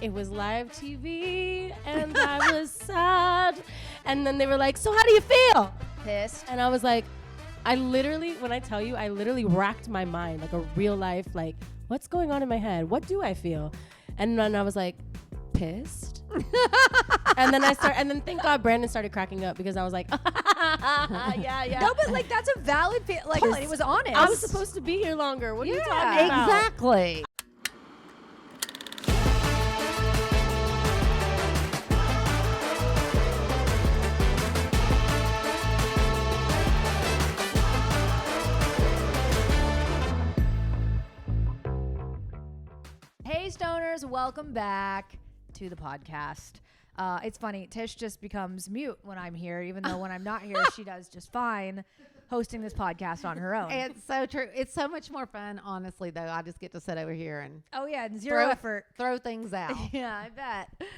it was live TV and I was sad. And then they were like, so how do you feel? Pissed. And I was like, when I tell you, I literally racked my mind, like a real life, like, what's going on in my head? What do I feel? And then I was like, pissed. and then thank God Brandon started cracking up because I was like, yeah. No, but like that's a valid like it was honest. I was supposed to be here longer. What are you talking about? Exactly. Hey stoners, welcome back to the podcast. It's funny, Tish just becomes mute when I'm here, even though when I'm not here, she does just fine hosting this podcast on her own. It's so true. It's so much more fun, honestly, though. I just get to sit over here and Zero effort. Throw things out. Yeah, I bet.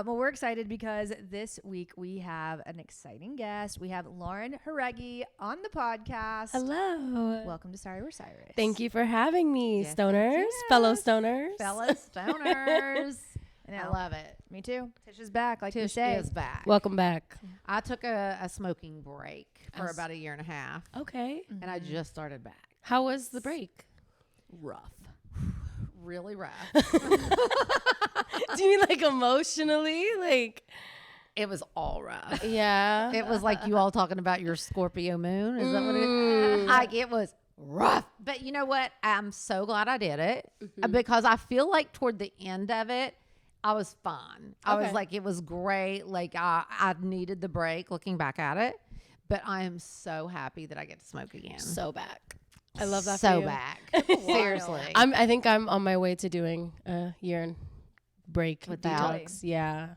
Well, we're excited because this week we have an exciting guest. We have Lauren Jauregui on the podcast. Hello. Welcome to Sorry We're Cyrus. Thank you for having me, Yes, stoners, yes. fellow stoners. Fellow stoners. I love it. Me too. Tish is back, like you Tish say. is back. Welcome back. I took a smoking break for about a year and a half, Okay. and I just started back. How was the break? Rough. Really rough. Do you mean like emotionally? Like, It was all rough. yeah. It was like you all talking about your Scorpio moon. Is that what it is? Like, it was rough. But you know what? I'm so glad I did it because I feel like toward the end of it, I was fine. I was Okay. like, it was great. Like, I needed the break looking back at it. But I am so happy that I get to smoke again. So back. I love that. So for you. back. Seriously. I think I'm on my way to doing a year and break Without- detox. Yeah.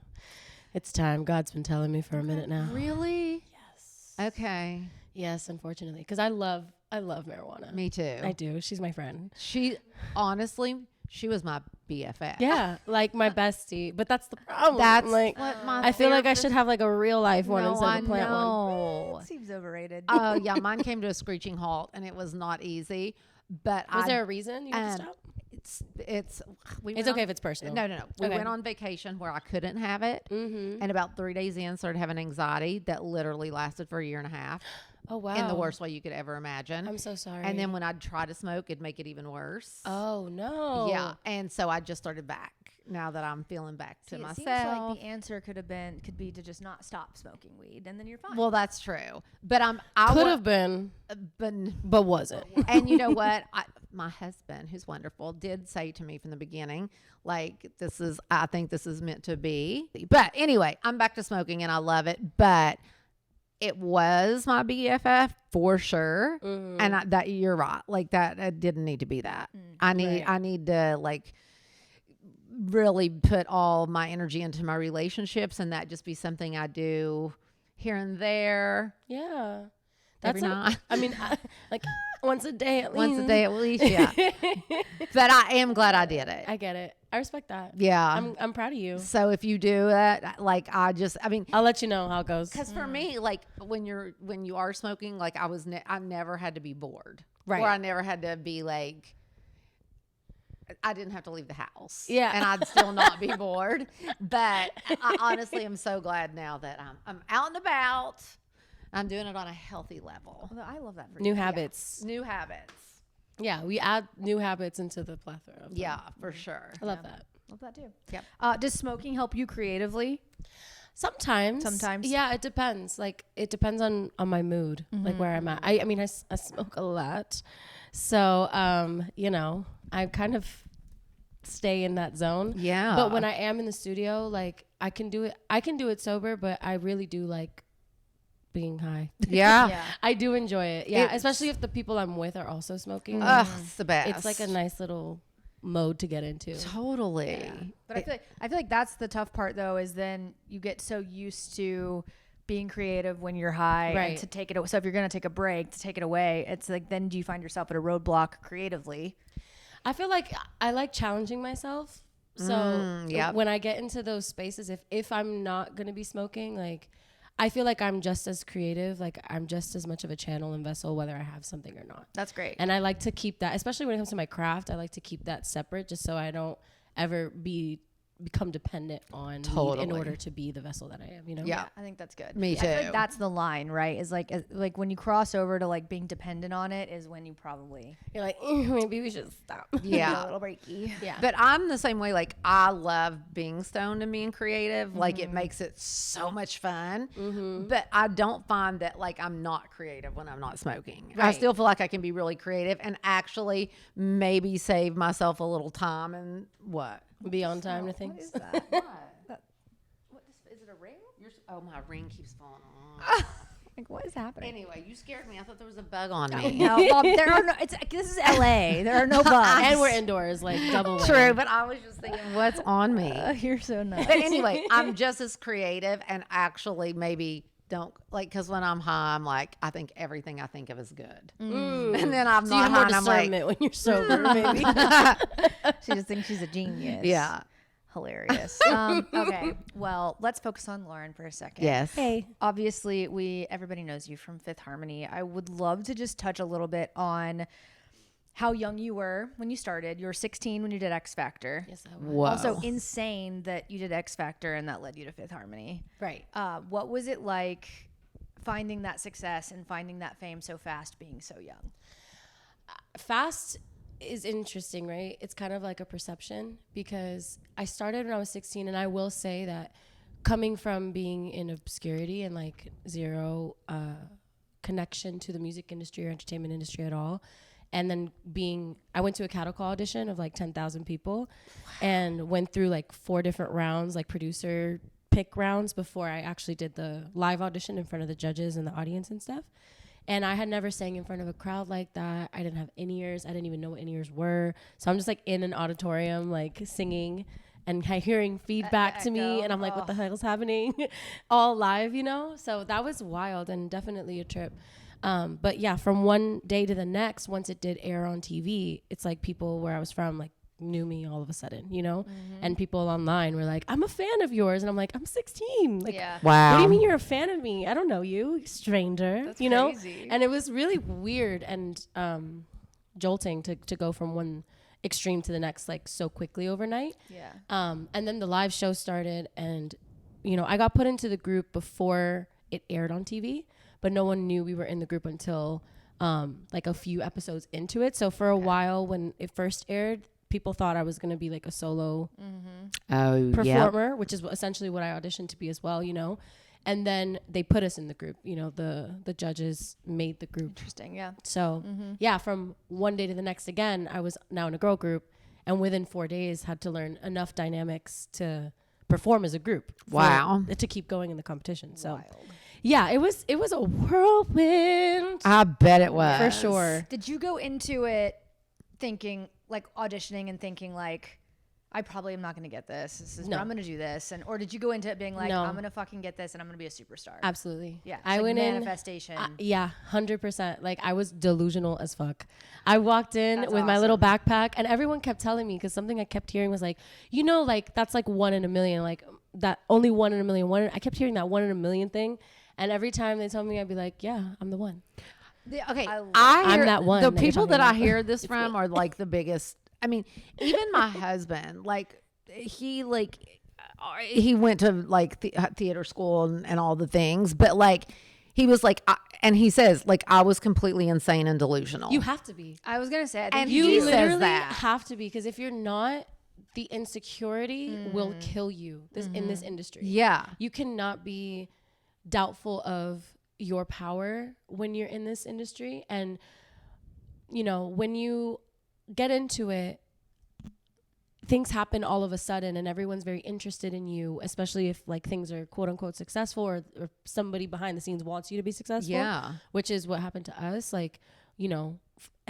It's time. God's been telling me for a minute now. Really? Yes. Okay. Yes, unfortunately. Because I love marijuana. Me too. I do. She's my friend. She was my BFF. Yeah. Like my bestie. But that's the problem. That's like what my I feel like I therapist- should have like a real life one No, instead I of a plant one. know. Seems overrated. Oh yeah, mine came to a screeching halt, and it was not easy. But Was there a reason you had to stop? It's we It's went okay on- if it's personal. No. We Okay. went on vacation where I couldn't have it, Mm-hmm. and about 3 days in, started having anxiety that literally lasted for a year and a half Oh wow. in the worst way you could ever imagine. I'm so sorry. And then when I'd try to smoke, it'd make it even worse. Oh no. Yeah, and so I just started back now that I'm feeling back to See, it myself. seems like the answer could be to just not stop smoking weed, and then you're fine. Well, that's true, but Could have been, but wasn't. And you know what? My husband, who's wonderful, did say to me from the beginning, like, I think this is meant to be. But anyway, I'm back to smoking and I love it. But it was my BFF for sure. Mhm. And that you're right. Like that, it didn't need to be that. I need to like really put all my energy into my relationships and that just be something I do here and there. Yeah. Every night. I mean, like once a day at least. Once a day at least, yeah. But I am glad I did it. I get it. I respect that. Yeah. I'm proud of you. So if you do that, like I mean, I'll let you know how it goes. because for me, like when you are smoking, like I never had to be bored, Right. Or I never had to be like, I didn't have to leave the house, Yeah. and I'd still not be bored. But I honestly am so glad now that I'm out and about. I'm doing it on a healthy level. Well, I love that for New you. habits. New habits. Yeah, we add new habits into the plethora. Of them. Yeah, for sure. I love that. Love that too. Yep. Does smoking help you creatively? Sometimes. Yeah, it depends. Like it depends on my mood, like where I'm at. I mean, I smoke a lot, so you know, I kind of stay in that zone. Yeah. But when I am in the studio, like I can do it sober, but I really do like being high. Yeah. I do enjoy it. Yeah, It's- especially if the people I'm with are also smoking. Ugh, it's the best. It's like a nice little mode to get into. Totally. Yeah. But I feel like that's the tough part though, is then you get so used to being creative when you're high, Right. and to take it away. So if you're gonna take a break, to take it away, it's like then do you find yourself at a roadblock creatively? I feel like I like challenging myself. So yep. when I get into those spaces, if I'm not going to be smoking, like I feel like I'm just as creative. Like I'm just as much of a channel and vessel, whether I have something or not. That's great. And I like to keep that, especially when it comes to my craft, I like to keep that separate just so I don't ever be become dependent on weed Totally. in order to be the vessel that I am, you know? Yeah. I think that's good. Me I feel too. like that's the line, right? Is like when you cross over to like being dependent on it is when you probably You're like, maybe we should stop. Yeah. a little breaky. Yeah. But I'm the same way. Like, I love being stoned and being creative. Like, it makes it so much fun. But I don't find that, like, I'm not creative when I'm not smoking. I Right. still feel like I can be really creative and actually maybe save myself a little time and what? Be on time to What things. is that? What is it a ring? Oh, my ring keeps falling off. Like, what is happening? Anyway, you scared me. I thought there was a bug on me. No, Mom, there are no. This is LA. There are no bugs. And we're indoors, like double. True, but I was just thinking, what's on me? You're so nice. But anyway, I'm just as creative and actually maybe don't like, because when I'm high, I'm like, I think everything I think of is good. And then I'm So you not have more high and I'm like, discernment when you're sober, maybe. She just thinks she's a genius. yeah. Hilarious. Okay. Well, let's focus on Lauren for a second. Yes. Hey. Obviously, everybody knows you from Fifth Harmony. I would love to just touch a little bit on how young you were when you started. You were 16 when you did X Factor. Yes, I Whoa. Also insane that you did X Factor and that led you to Fifth Harmony. Right. What was it like finding that success and finding that fame so fast being so young? Fast is interesting, right? It's kind of like a perception because I started when I was 16, and I will say that coming from being in obscurity and like zero connection to the music industry or entertainment industry at all, and then I went to a cattle call audition of like 10,000 people and went through like 4 different rounds, like producer pick rounds before I actually did the live audition in front of the judges and the audience and stuff. And I had never sang in front of a crowd like that. I didn't have in-ears. I didn't even know what in-ears were. So I'm just like in an auditorium, like singing and hearing feedback to me. And I'm like, what the hell is happening? All live, you know? So that was wild and definitely a trip. But yeah, from one day to the next, once it did air on TV, it's like people where I was from, like, knew me all of a sudden, you know? And people online were like, I'm a fan of yours. And I'm like, I'm 16. Like, Yeah. Wow. what do you mean you're a fan of me? I don't know you, stranger. That's you know? crazy. And it was really weird and jolting to go from one extreme to the next, like, so quickly overnight. Yeah. And then the live show started, and, you know, I got put into the group before it aired on TV, but no one knew we were in the group until like a few episodes into it. So for a while when it first aired, people thought I was going to be like a solo Oh, performer, which is essentially what I auditioned to be as well, you know. And then they put us in the group, you know, the judges made the group. Interesting. Yeah. So yeah, from one day to the next again, I was now in a girl group, and within 4 days had to learn enough dynamics to perform as a group. Wow. To keep going in the competition. So Wild. yeah, it was a whirlwind. I bet it was. For sure. Did you go into it thinking, like, auditioning and thinking, like, I probably am not going to get this. No. I'm going to do this. Or did you go into it being like, No. I'm going to fucking get this and I'm going to be a superstar? Absolutely. Yeah. I It's like went in. manifestation. Yeah, 100%. Like, I was delusional as fuck. I walked in That's with my little awesome. backpack, and everyone kept telling me, because something I kept hearing was like, you know, like, that's like 1 in a million, like that only 1 in a million. I kept hearing that 1 in a million thing. And every time they told me, I'd be like, yeah, I'm the one. Okay, I'm hear that one The that you're people talking that I about. hear this from are like the biggest. I mean, even my husband, like he went to like theater school and all the things, but like he was like, and he says like I was completely insane and delusional. You have to be. I was going to say, I think And You he says literally that. have to be, because if you're not, the insecurity will kill you in this industry. yeah, You cannot be doubtful of your power when you're in this industry. And, you know, when you get into it, things happen all of a sudden and everyone's very interested in you, especially if like things are quote unquote successful, or somebody behind the scenes wants you to be successful. yeah. Which is what happened to us. Like, you know,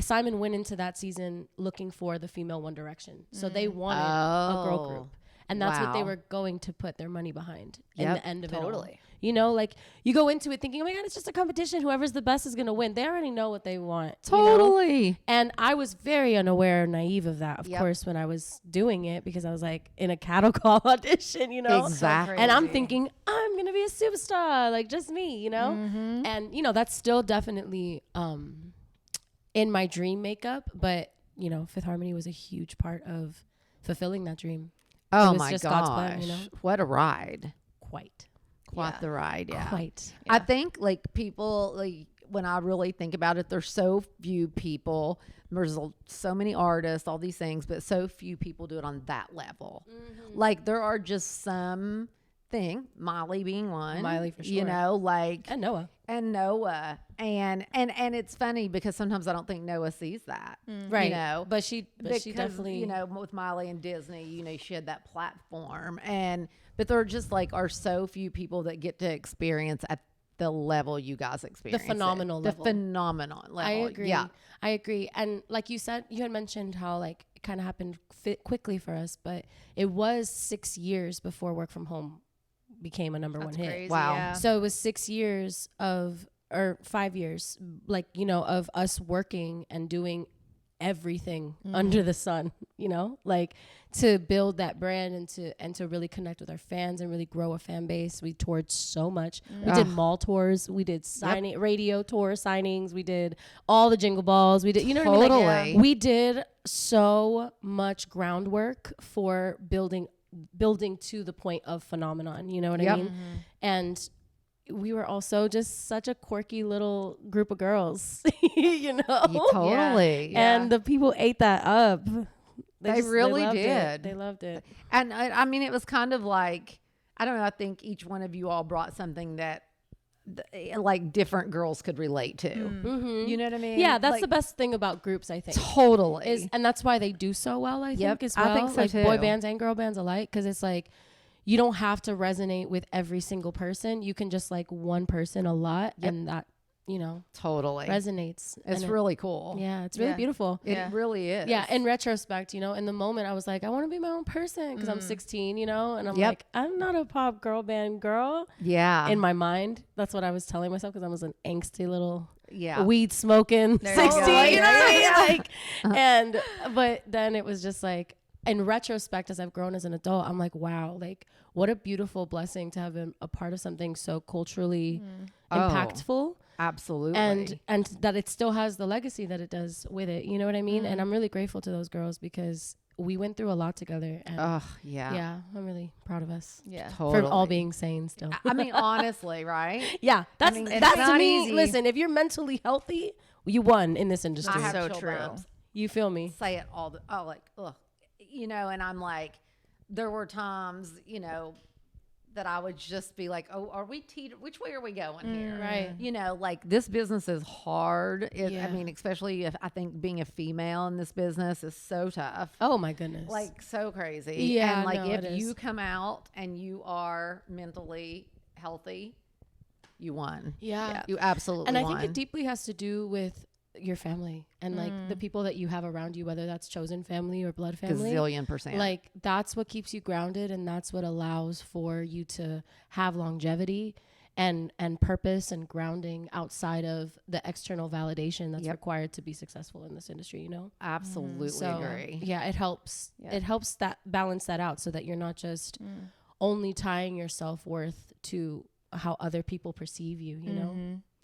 Simon went into that season looking for the female One Direction. So they wanted a girl Oh, group. And that's what they wow. were going to put their money behind in Yep, the end of it all. totally. You know, like, you go into it thinking, oh my God, it's just a competition. Whoever's the best is going to win. They already know what they want. You know? Totally. And I was very unaware and naive of that, of Yep. course, when I was doing it, because I was like in a cattle call audition, you know? Exactly. And I'm Crazy. thinking, I'm going to be a superstar, like just me, you know? And, you know, that's still definitely in my dream makeup. But, you know, Fifth Harmony was a huge part of fulfilling that dream. Oh was my just gosh. God's plan, you know? What a ride. Quite. Quite the ride. Yeah. Quite. I think like people, like when I really think about it, there's so few people. There's so many artists, all these things, but so few people do it on that level. Like there are just some Miley being one. Miley for You sure. know, like And Noah. and it's funny because sometimes I don't think Noah sees that. Right. You know, But she definitely, you know, with Miley and Disney, you know, she had that platform, but there just like are so few people that get to experience at the level you guys experience. phenomenal level. The phenomenal level. I agree. Yeah. I agree. And like you said, you had mentioned how like it kind of happened quickly for us, but it was 6 years before Work From Home became a number one hit. Crazy, Wow. yeah. So it was 6 years or 5 years, like, you know, of us working and doing everything under the sun, you know, like to build that brand and to really connect with our fans and really grow a fan base. We toured so much. We did mall tours. We did radio tour signings. We did all the jingle balls. We did, you know what I mean? Like, Totally. we did so much groundwork for building to the point of phenomenon. You know what I mean? And we were also just such a quirky little group of girls, you know? Totally. And the people ate that up. They really loved did. it. They loved it. And I mean, it was kind of like, I don't know, I think each one of you all brought something that like different girls could relate to. You know what I mean? Yeah, that's Like, the best thing about groups, I think. Totally. And that's why they do so well, I think, as well. I think so like too. boy bands and girl bands alike, because it's like you don't have to resonate with every single person. You can just like one person a lot, and that, you know, Totally resonates. It's And really cool. yeah, it's really beautiful. It really is. Yeah, in retrospect, you know, in the moment, I was like, I want to be my own person because I'm 16, you know, and I'm like, I'm not a pop girl band girl. Yeah. In my mind, that's what I was telling myself because I was an angsty little Yeah. weed smoking There 16, you go. you know what I mean? Yeah. Like, and but then it was just like, in retrospect, as I've grown as an adult, I'm like, wow, like what a beautiful blessing to have been a part of something so culturally impactful. Absolutely. And that it still has the legacy that it does with it. You know what I mean? And I'm really grateful to those girls because we went through a lot together. And yeah, I'm really proud of us. Yeah. Totally. For all being sane still. I mean, honestly, right? Yeah, that's mean, it's that's to not me. easy. Listen, if you're mentally healthy, you won in this industry. I have So chill true. bumps. You feel me? Say it all the like ugh, you know, and I'm like, there were times, you know, that I would just be like, oh, are we which way are we going here? Right. You know, like this business is hard. Yeah. I mean, especially if I think being a female in this business is so tough. Oh my goodness. Like so crazy. Yeah, And like no, if it is. you come out and you are mentally healthy, you won. yeah. You absolutely And I won. think it deeply has to do with your family and like the people that you have around you, whether that's chosen family or blood family. Gazillion%. Like that's what keeps you grounded, and that's what allows for you to have longevity and purpose and grounding outside of the external validation that's required to be successful in this industry, you know? absolutely So agree. yeah, it helps. It helps that balance that out so that you're not just only tying your self-worth to how other people perceive you, you know?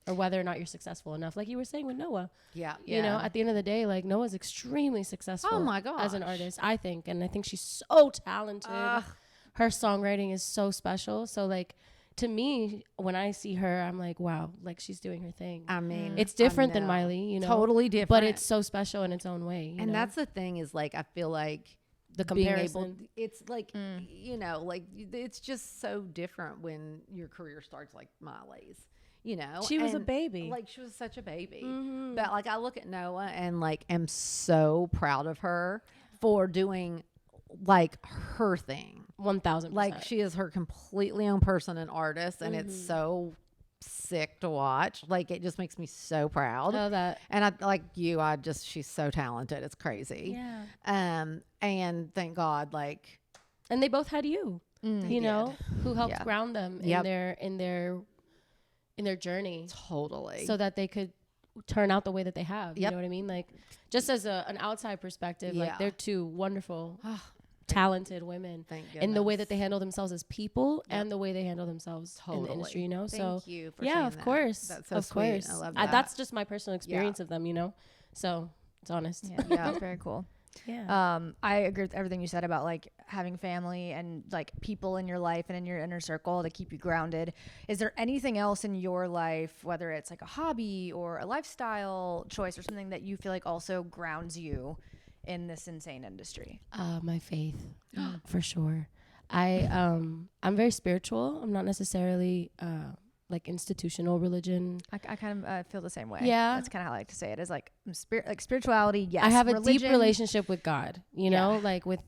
Or whether or not you're successful enough. Like you were saying with Noah. Yeah. You know, at the end of the day, like Noah's extremely successful Oh my as an gosh. artist, I think. And I think she's so talented. Her songwriting is so special. So like to me, when I see her, I'm like, wow, like she's doing her thing. I mean, It's different I than know. Miley, you know. Totally different. But it's so special in its own way. You and know? that's the thing is like, I feel like the being comparison. able, it's like, you know, like it's just so different when your career starts like Miley's. You know, She was a and, baby. Like she was such a baby. But like I look at Noah and like am so proud of her for doing like her thing. 1,000%. Like she is her completely own person and artist, and it's so sick to watch. Like it just makes me so proud. Oh, that. And I like you. She's so talented. It's crazy. Yeah. And thank God, like And they both had you, you know, who helped Yeah. ground them in their journey. totally. So that they could turn out the way that they have. You Yep. know what I mean? Like just as an outside perspective, Yeah. like they're two wonderful, talented women Thank in the way that goodness. they handle themselves as people and the way they handle themselves in the Totally. industry, you know? So Thank you for yeah, saying of that. course. That's so of sweet. course. I love that. That's just my personal experience of them, you know? So it's honest. Yeah, it's very cool. Yeah. I agree with everything you said about like having family and like people in your life and in your inner circle to keep you grounded. Is there anything else in your life, whether it's like a hobby or a lifestyle choice or something that you feel like also grounds you in this insane industry? My faith, for sure. I'm very spiritual. I'm not necessarily like institutional religion. I kind of feel the same way. Yeah. That's kind of how I like to say it, is like spirituality. Yes. I have a deep Religion, relationship with God, you know, Yeah. like with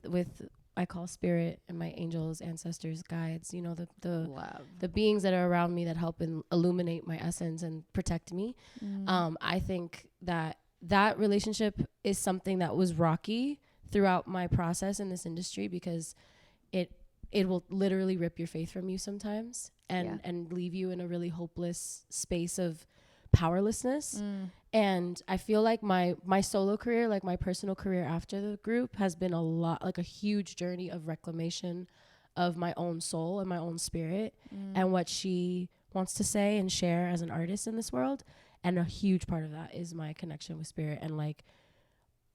I call spirit and my angels, ancestors, guides, you know, Love. the beings that are around me that help illuminate my essence and protect me. I think that relationship is something that was rocky throughout my process in this industry, because it will literally rip your faith from you sometimes and leave you in a really hopeless space of powerlessness. And I feel like my solo career, like my personal career after the group, has been a huge journey of reclamation of my own soul and my own spirit and what she wants to say and share as an artist in this world. And a huge part of that is my connection with spirit and like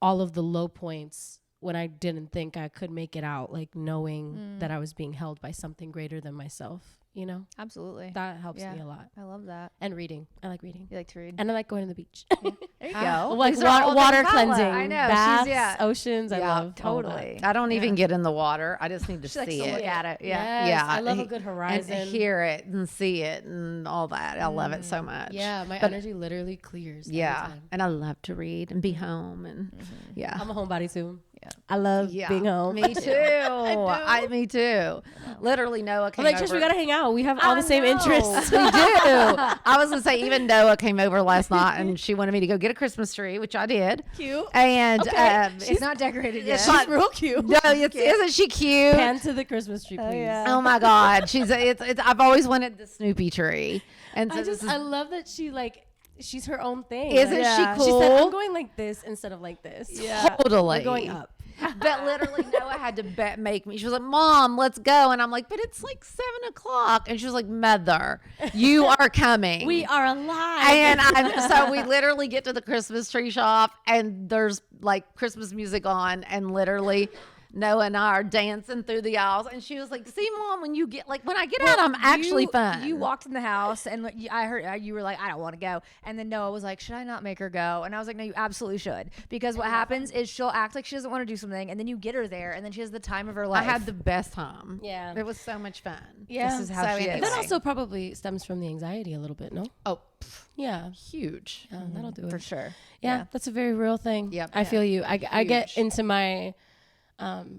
all of the low points when I didn't think I could make it out, like knowing that I was being held by something greater than myself, you know? Absolutely. That helps me a lot. I love that. And reading. I like reading. You like to read? And I like going to the beach. There you go. Like These are all water things Paula. cleansing. I know. Baths, oceans. I love all of that. totally. I don't even get in the water. I just need to She likes see to it. look at it. Yeah. Yes, Yeah, I love a good horizon. And hear it and see it and all that. I love it so much. Yeah, my energy literally clears. every Yeah. time. And I love to read and be home and yeah. I'm a homebody too. Yeah. I love Yeah, being home. Me too. Me too. Literally, Noah I'm came like, over. Trish, we gotta hang out. We have all the same know. interests. We do. I was gonna say, even Noah came over last night and she wanted me to go get a Christmas tree, which I did. Cute. And It's not decorated yet. it's not real cute. No, isn't she cute? Pan to the Christmas tree, please. yeah. Oh my God, it's. I've always wanted the Snoopy tree, and so I love that she's her own thing. Isn't Like, she Yeah. cool? She said, I'm going like this instead of like this. Yeah. Totally. We're going up. But literally, Noah had to make me. She was like, "Mom, let's go," and I'm like, "But it's like 7:00," and she was like, "Mother, you are coming. We are alive. And so we literally get to the Christmas tree shop, and there's like Christmas music on, and literally Noah and I are dancing through the aisles. And she was like, "See, Mom, when I get out, I'm actually fun." You walked in the house and I heard you were like, I don't want to go. And then Noah was like, should I not make her go? And I was like, no, you absolutely should. Because what happens is she'll act like she doesn't want to do something, and then you get her there, and then she has the time of her I life. had the best time. Yeah. It was so much fun. Yeah. This is how So she anyway. is. That also probably stems from the anxiety a little bit, no? Oh, Yeah. huge. Yeah, that'll do it. For sure. Yeah, that's a very real thing. Yep. I feel you. I get Huge. into my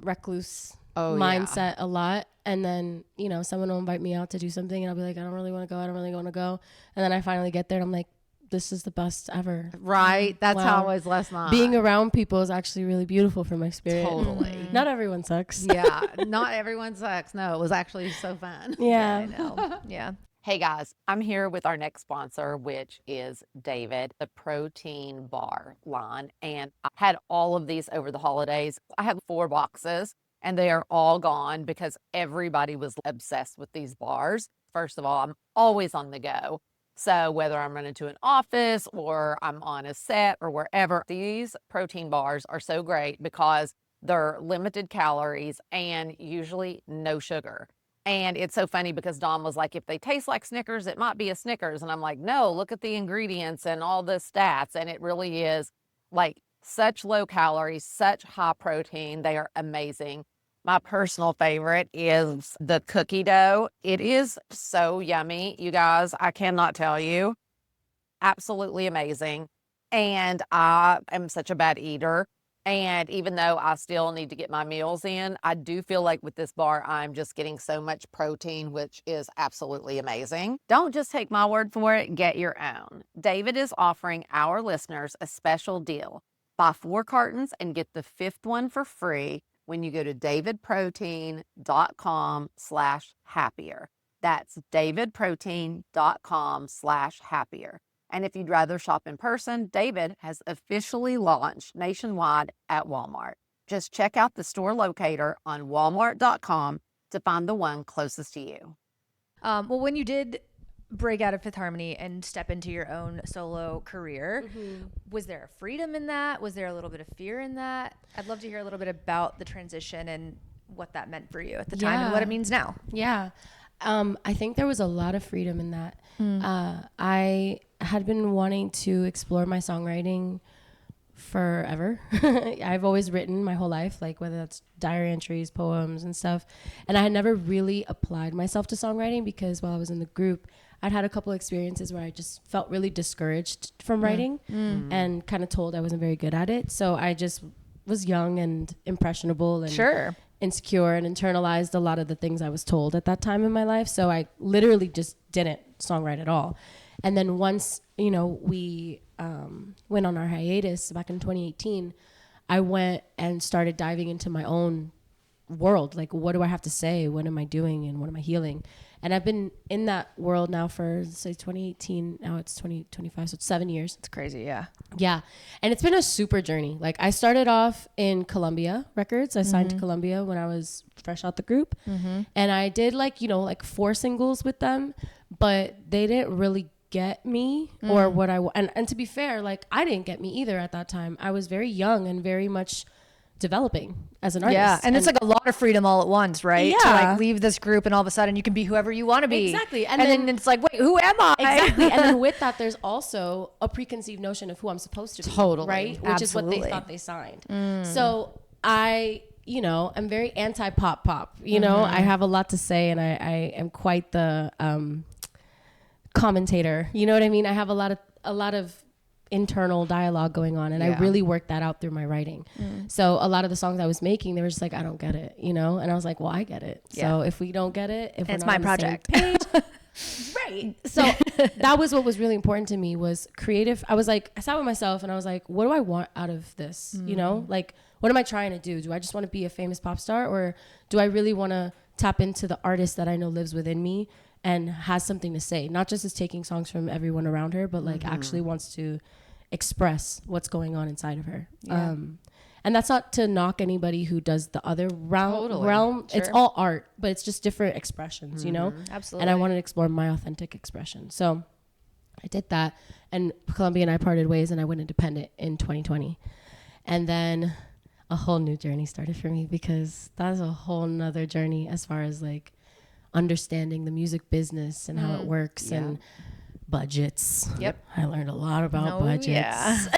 recluse mindset a lot, and then someone will invite me out to do something, and I'll be like, I don't really want to go. I don't really want to go. And then I finally get there, and I'm like, this is the best ever. Right. That's how Wow. I was last night. Being around people is actually really beautiful for my spirit. Totally. Not everyone sucks. Yeah. Not everyone sucks. No, it was actually so fun. Yeah. I know. Yeah. Hey guys, I'm here with our next sponsor, which is David, the protein bar line. And I had all of these over the holidays. I have 4 boxes and they are all gone because everybody was obsessed with these bars. First of all, I'm always on the go. So whether I'm running to an office or I'm on a set or wherever, these protein bars are so great because they're limited calories and usually no sugar. And it's so funny because Dawn was like, if they taste like Snickers, it might be a Snickers. And I'm like, no, look at the ingredients and all the stats. And it really is like such low calories, such high protein. They are amazing. My personal favorite is the cookie dough. It is so yummy, you guys. I cannot tell you. Absolutely amazing. And I am such a bad eater. And even though I still need to get my meals in, I do feel like with this bar, I'm just getting so much protein, which is absolutely amazing. Don't just take my word for it, get your own. David is offering our listeners a special deal. Buy 4 cartons and get the 5th one for free when you go to davidprotein.com/happier. That's davidprotein.com/happier. And if you'd rather shop in person, David has officially launched nationwide at Walmart. Just check out the store locator on walmart.com to find the one closest to you. Well, when you did break out of Fifth Harmony and step into your own solo career, was there a freedom in that? Was there a little bit of fear in that? I'd love to hear a little bit about the transition and what that meant for you at the time and what it means now. Yeah. I think there was a lot of freedom in that. I had been wanting to explore my songwriting forever. I've always written my whole life, like whether that's diary entries, poems and stuff. And I had never really applied myself to songwriting because while I was in the group, I'd had a couple experiences where I just felt really discouraged from writing and kind of told I wasn't very good at it. So I just was young and impressionable and insecure and internalized a lot of the things I was told at that time in my life. So I literally just didn't songwrite at all. And then once, you know, we went on our hiatus back in 2018, I went and started diving into my own world. Like, what do I have to say? What am I doing? And what am I healing? And I've been in that world now for, say, 2018. Now it's 2025. So it's 7 years. It's crazy. Yeah. Yeah. And it's been a super journey. Like, I started off in Columbia Records. I signed to Columbia when I was fresh out the group. And I did like 4 singles with them, but they didn't really get me or what I and to be fair, like, I didn't get me either at that time. I was very young and very much developing as an artist. Yeah, and it's like a lot of freedom all at once, right? Yeah. To like leave this group and all of a sudden you can be whoever you want to be. Exactly. And then it's like, wait, who am I? Exactly. And then with that, there's also a preconceived notion of who I'm supposed to be. Totally. Right? Which is what they thought they signed. So I'm very anti-pop, you know, I have a lot to say and I am quite the commentator. You know what I mean? I have a lot of internal dialogue going on and I really worked that out through my writing. So a lot of the songs I was making, they were just like, I don't get it, you know? And I was like, well, I get it. So if we don't get it, if it's we're my not on the project. same page, right. So that was what was really important to me was creative. I sat with myself and I was like, what do I want out of this? You know, like, what am I trying to do? Do I just want to be a famous pop star or do I really want to tap into the artist that I know lives within me and has something to say? Not just as taking songs from everyone around her, but like actually wants to express what's going on inside of her. And that's not to knock anybody who does the other realm. It's all art, but it's just different expressions, you know? Absolutely. And I wanted to explore my authentic expression. So I did that. And Columbia and I parted ways and I went independent in 2020. And then a whole new journey started for me because that's a whole nother journey as far as like understanding the music business and how it works and budgets. I learned a lot about budgets.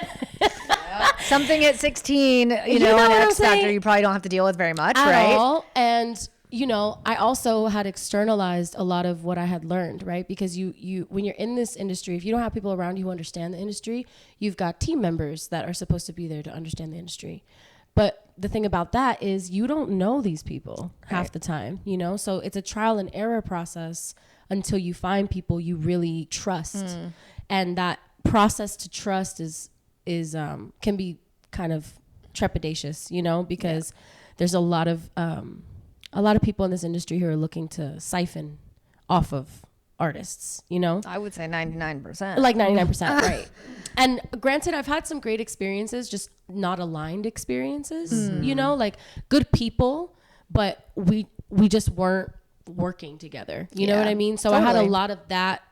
Something at 16, you know, know on what I'm X Factor, saying? you probably don't have to deal with very much, At right? all. And, you know, I also had externalized a lot of what I had learned, right? Because you when you're in this industry, if you don't have people around you who understand the industry, you've got team members that are supposed to be there to understand the industry. But the thing about that is you don't know these people half the time, you know? So it's a trial and error process until you find people you really trust. And that process to trust is can be kind of trepidatious, you know, because there's a lot of people in this industry who are looking to siphon off of artists, you know? I would say 99%. Like 99%, right. And granted, I've had some great experiences, just not aligned experiences, you know, like good people, but we just weren't working together. You know what I mean? So I had a lot of that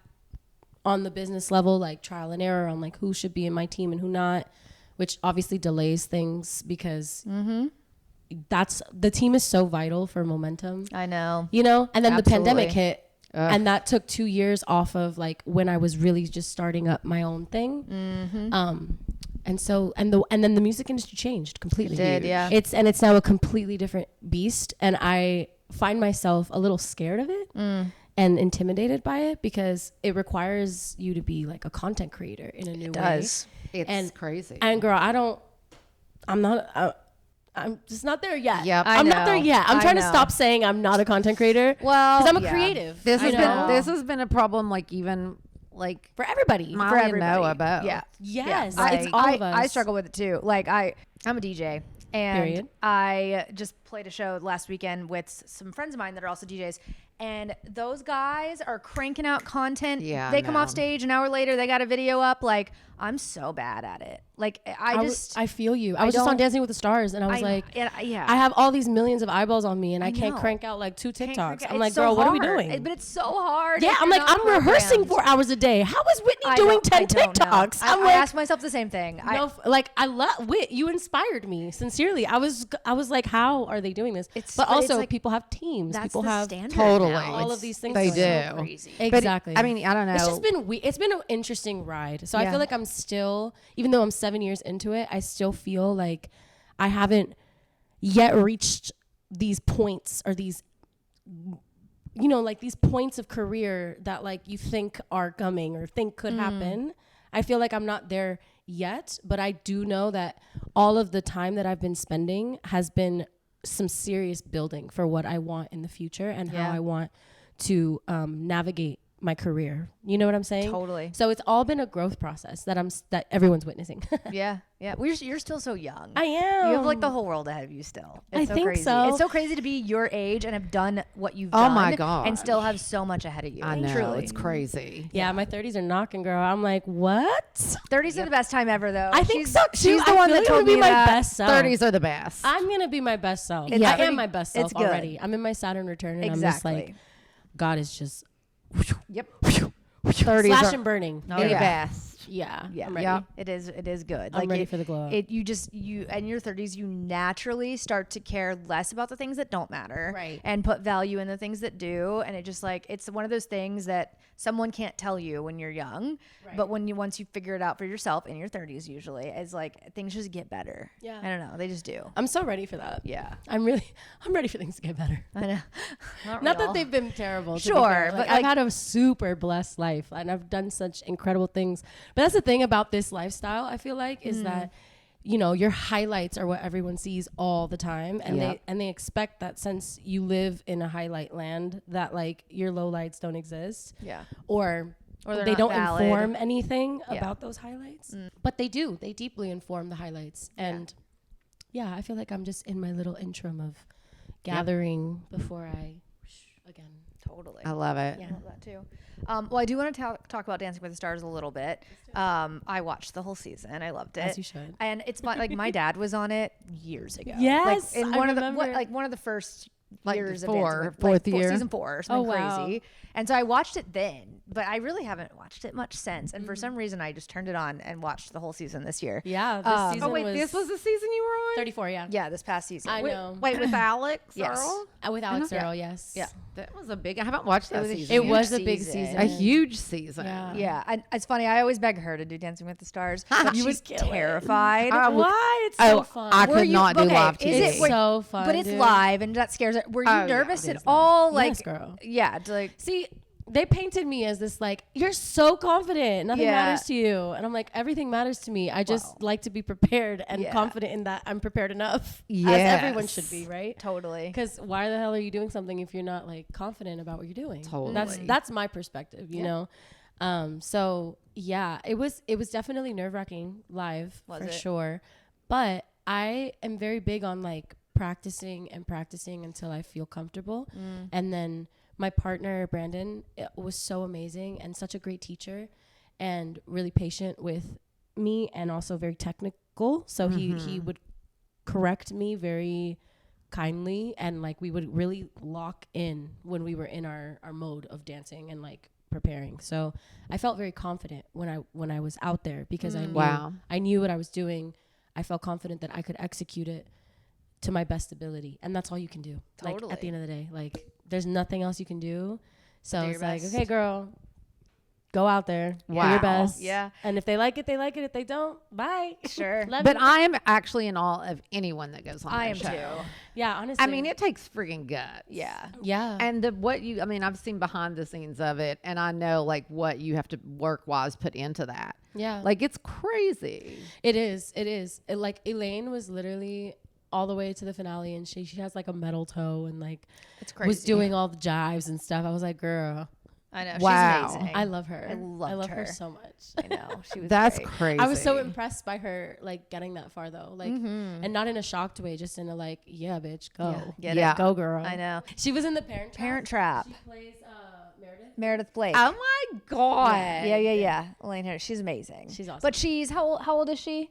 on the business level, like trial and error on like who should be in my team and who not, which obviously delays things because the team is so vital for momentum. I know. You know? And then the pandemic Absolutely. hit. And that took 2 years off of like when I was really just starting up my own thing. And so, and then the music industry changed completely. It did, yeah. It's now a completely different beast. And I find myself a little scared of it and intimidated by it because it requires you to be like a content creator in a new way. It does. It's crazy. And girl, I'm just not there yet. Yep. I'm not there know. yet. I'm I trying to know. stop saying I'm not a content creator. Well, because I'm a yeah. creative. This you know? has been a problem, like even like for everybody. Molly and Noah both. Yeah. Yes, Like, it's all of us. I struggle with it too. Like I'm a DJ and Period. I just played a show last weekend with some friends of mine that are also DJs. And those guys are cranking out content. Yeah, They come off no. stage an hour later, they got a video up. Like, I'm so bad at it. Like, I feel you. I was just on don't- Dancing with the Stars, and I was like, yeah. I have all these millions of eyeballs on me, and I I can't know. crank out like 2 Can't TikToks. crank it. I'm It's like, so girl, what are we hard. doing? But it's so hard. Yeah, if I'm you're like, not I'm rehearsing programmed. 4 hours a day. How is Whitney doing 10 I don't know. TikToks? I'm I like, ask myself the same thing. I love Whit. You inspired me sincerely. I was like, how are they doing this? But But it's also, like- people have teams. That's People the have standard Totally. now. all It's of these things. They going do. on. crazy. But Exactly. I mean, I don't know. It's just been it's been an interesting ride. So I Yeah. feel like I'm still, even though I'm 7 years into it, I still feel like I haven't yet reached these points or these, like these points of career that like you think are coming or think could happen. I feel like I'm not there yet, but I do know that all of the time that I've been spending has been some serious building for what I want in the future and Yeah. how I want to navigate my career. You know what I'm saying? Totally. So it's all been a growth process that that everyone's witnessing. Yeah. You're still so young. I am. You have like the whole world ahead of you still. It's I so think crazy. so. It's so crazy to be your age and have done what you've Oh done. my gosh. And still have so much ahead of you. I know. Truly. It's crazy. Yeah, my 30s are knocking, girl. I'm like, what? 30s are the best time ever, though. I think She's- so too. She's the I one feel that like told I'm gonna me be my that. best self. 30s are the best. I'm gonna be my best self. It's I pretty- am my best self it's good. already. I'm in my Saturn return, and Exactly. I'm just like, God is just Yep. 30s slash are and burning. Oh, the yeah. best. Yeah, Yeah. I'm ready. Yeah. It is good. I'm ready for the glow up. You in your 30s, you naturally start to care less about the things that don't matter. Right. And put value in the things that do. And it just like, it's one of those things that someone can't tell you when you're young. Right. But once you figure it out for yourself in your 30s, usually, it's like things just get better. Yeah. I don't know. They just do. I'm so ready for that. Yeah. I'm ready for things to get better. I know. Not real. that they've been terrible. to be Sure, fair. but, Like, like- I've had a super blessed life and I've done such incredible things. But that's the thing about this lifestyle, I feel like, is that, your highlights are what everyone sees all the time. And Yep. they expect that since you live in a highlight land that like your lowlights don't exist. Yeah. Or they're they not don't valid. inform anything Yeah. about those highlights. But they do. They deeply inform the highlights. And yeah, I feel like I'm just in my little interim of gathering before I again. Totally. I love it. Yeah. I love that too. Well, I do want to talk about Dancing with the Stars a little bit. I watched the whole season. I loved it. As you should. And it's fun. Like my dad was on it years ago. Yes, like in I one remember. of one of the first Like years four- of Dancing with, fourth like, year? season 4 or something Oh, wow. crazy. And so I watched it then, but I really haven't watched it much since. And for some reason, I just turned it on and watched the whole season this year. Yeah, this season Oh, wait, was this was the season you were on? 34, yeah. Yeah, this past season. I Wait, know. wait, with Alex Yes. Earl? With Alex Yeah. Earl, yes. Yeah. That was a big, I haven't watched that was a season. It huge was a big season. season. a huge season. Yeah. Yeah, and it's funny. I always beg her to do Dancing with the Stars, but you She's was killing. terrified. Why? It's Oh, so fun. I Were could you- not do okay, live is TV. it- It's wait, so fun. but it's dude. live, and that scares her. Were you Oh, yeah, nervous it at is all? live. Like, Yes, girl. yeah, to like, See, they painted me as this like, you're so confident. Nothing Yeah. matters to you. And I'm like, everything matters to me. I just Wow. like to be prepared and Yeah. confident in that I'm prepared enough. As Yes. everyone should be, right? totally. Because why the hell are you doing something if you're not like confident about what you're doing? Totally. That's my perspective, you know. So yeah, it was definitely nerve wracking live Was for it? sure. But I am very big on like practicing until I feel comfortable, and then my partner Brandon was so amazing and such a great teacher, and really patient with me, and also very technical. So he would correct me very kindly, and like we would really lock in when we were in our mode of dancing and like preparing. So I felt very confident when I was out there because I knew what I was doing. I felt confident that I could execute it to my best ability, and that's all you can do. Like at the end of the day, like there's nothing else you can do. So Do your it's like, best. okay, girl, go out there, do Wow. your best. Yeah. And if they like it, they like it. If they don't, bye. Sure. Love But you. I am actually in awe of anyone that goes on I that am show. too. Yeah, honestly. I mean, it takes friggin' guts. Yeah. yeah. And I've seen behind the scenes of it, and I know like what you have to work-wise put into that. yeah. Like it's crazy. It is. Like Elaine was literally all the way to the finale, and she has like a metal toe and like It's crazy. was doing all the jives and stuff. I was like, girl, I know. Wow. She's amazing. I love her. I love her her so much. I know. She was That's great. crazy. I was so impressed by her, like, getting that far, though. Like, and not in a shocked way, just in a, like, yeah, bitch, go. Get Yeah. it. Go, girl. I know. She was in the Parent Trap. Trap. She plays Meredith. Meredith Blake. Oh my God. Yeah. Elaine Harris. She's amazing. She's awesome. But she's how old is she?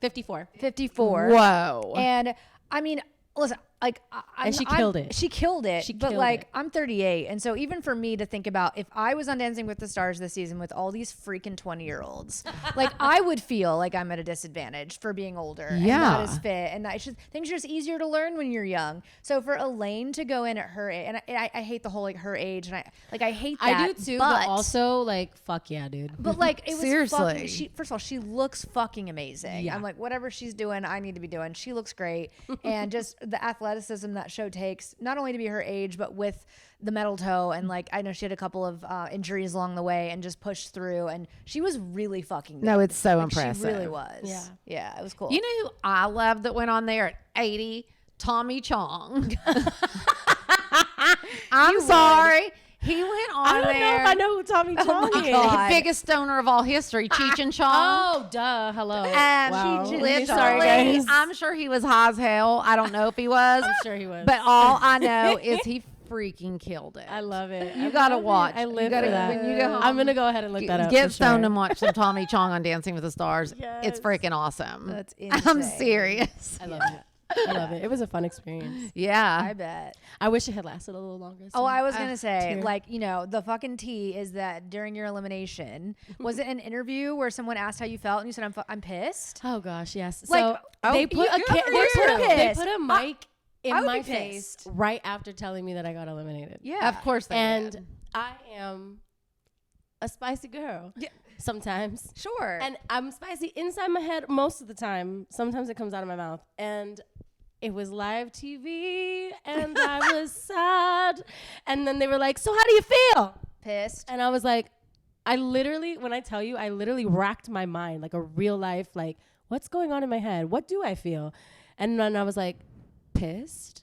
54. 54. Whoa. And I mean, listen, like, And she killed it. She killed it. She but killed like, it. I'm 38, and so even for me to think about if I was on Dancing with the Stars this season with all these freaking 20-year-olds, like I would feel like I'm at a disadvantage for being older and not as fit, and things are just easier to learn when you're young. So for Elaine to go in at her age, and I hate the whole like her age, and I hate that. I do too, but also, like, fuck yeah, dude. But like, it was Seriously. first of all, she looks fucking amazing. Yeah. I'm like, whatever she's doing, I need to be doing. She looks great, and just the athleticism that show takes, not only to be her age, but with the metal toe, and like I know she had a couple of injuries along the way, and just pushed through, and she was really fucking good. No, it's so Like, impressive. She really was. Yeah. It was cool. You know who I love that went on there at 80? Tommy Chong. I'm sorry. He went on I don't know there. if I know who Tommy Chong my is. God. Biggest stoner of all history, Cheech and Chong. Oh, duh. Hello. Wow. she Literally, Sorry, guys. I'm sure he was high as hell. I don't know if he was, I'm sure he was. but all I know is he freaking killed it. I love it. You I gotta love it. watch. I You live gotta- for that. when you go home, I'm gonna go ahead and look that up. Get for stoned sure. and watch some Tommy Chong on Dancing with the Stars. Yes. It's freaking awesome. That's I'm insane. serious. I love it. I love it. It was a fun experience. Yeah. I bet. I wish it had lasted a little longer. Oh, I was gonna say, tear. like, you know, the fucking tea is that during your elimination, was it an interview where someone asked how you felt and you said, I'm pissed? Oh gosh, yes. Like, So oh, they put you- a good ca- for they you. put a- they Pissed. put a mic in I would my be face pissed. right after telling me that I got eliminated. Yeah. Of course they And did. I am a spicy girl. Yeah. Sometimes. Sure. And I'm spicy inside my head most of the time. Sometimes it comes out of my mouth. And it was live TV and I was sad. And then they were like, so how do you feel? pissed. And I was like, when I tell you, I literally racked my mind, like a real life, like, what's going on in my head? What do I feel? And then I was like, pissed.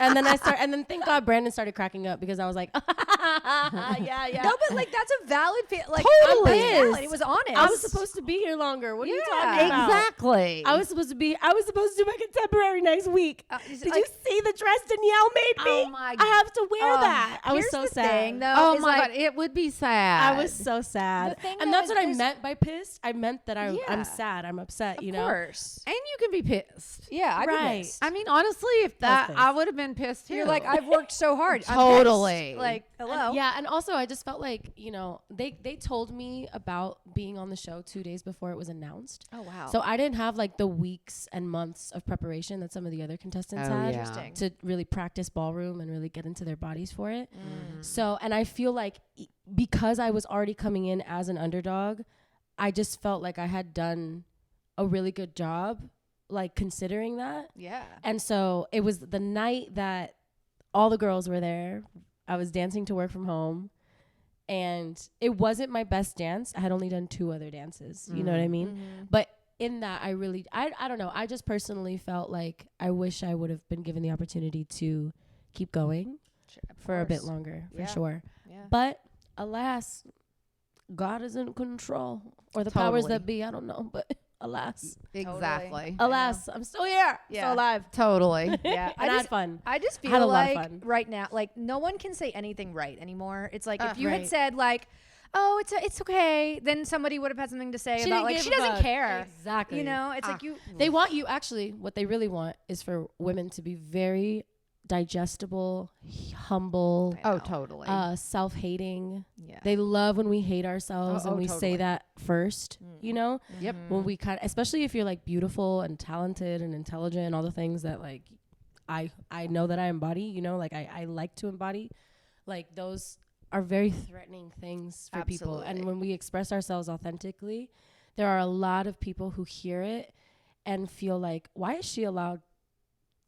and then thank God Brandon started cracking up because I was like, yeah. No, but like that's a valid like Totally. that's valid. It was honest. I was supposed to be here longer. What are you Yeah. talking about? Exactly. I was supposed to do my contemporary next week. Did you see the dress Danielle made me? Oh my I have to wear that. I was Here's so the sad. thing, though, Oh is my like, God, it would be sad. I was so sad. The thing, And though, that's is what I there's- meant by pissed. I meant that Yeah. I'm sad. I'm upset, you Of know? course. And you can be pissed. Yeah, I'd Right. be pissed. I mean, honestly, if that, pissed. I would have been pissed too. You're like, I've worked so hard. I'm Totally. pissed. Like, hello. Yeah, and also I just felt like, you know, they told me about being on the show 2 days before it was announced. Oh wow. So I didn't have like the weeks and months of preparation that some of the other contestants had Interesting. to really practice ballroom and really get into their bodies for it. Mm. So, and I feel like because I was already coming in as an underdog, I just felt like I had done a really good job, like considering that. Yeah. And so it was the night that all the girls were there. I was dancing to work from home. And it wasn't my best dance. I had only done 2 other dances. You know what I mean? Mm-hmm. But in that, I don't know. I just personally felt like I wish I would have been given the opportunity to keep going for a bit longer, for Yeah. sure. Yeah. But alas, God is in control. Or the powers Totally. that be. I don't know. But alas. exactly. Alas, I'm still here. Yeah. Still alive. Totally. Yeah. And I had fun. I just Had feel a lot of like fun. right now, like no one can say anything right anymore. It's like if you had Right. said like, "Oh, it's okay," then somebody would have had something to say She about didn't like give she a doesn't fuck. care. Exactly. You know, it's like you. They want you, actually, what they really want is for women to be very digestible, humble, Oh, totally. self-hating. Yeah. They love when we hate ourselves Oh, and we totally. say that first, you know? Yep. When we especially if you're like beautiful and talented and intelligent and all the things that like I know that I embody, you know, like I like to embody, like those are very threatening things for people. And Absolutely. when we express ourselves authentically, there are a lot of people who hear it and feel like, why is she allowed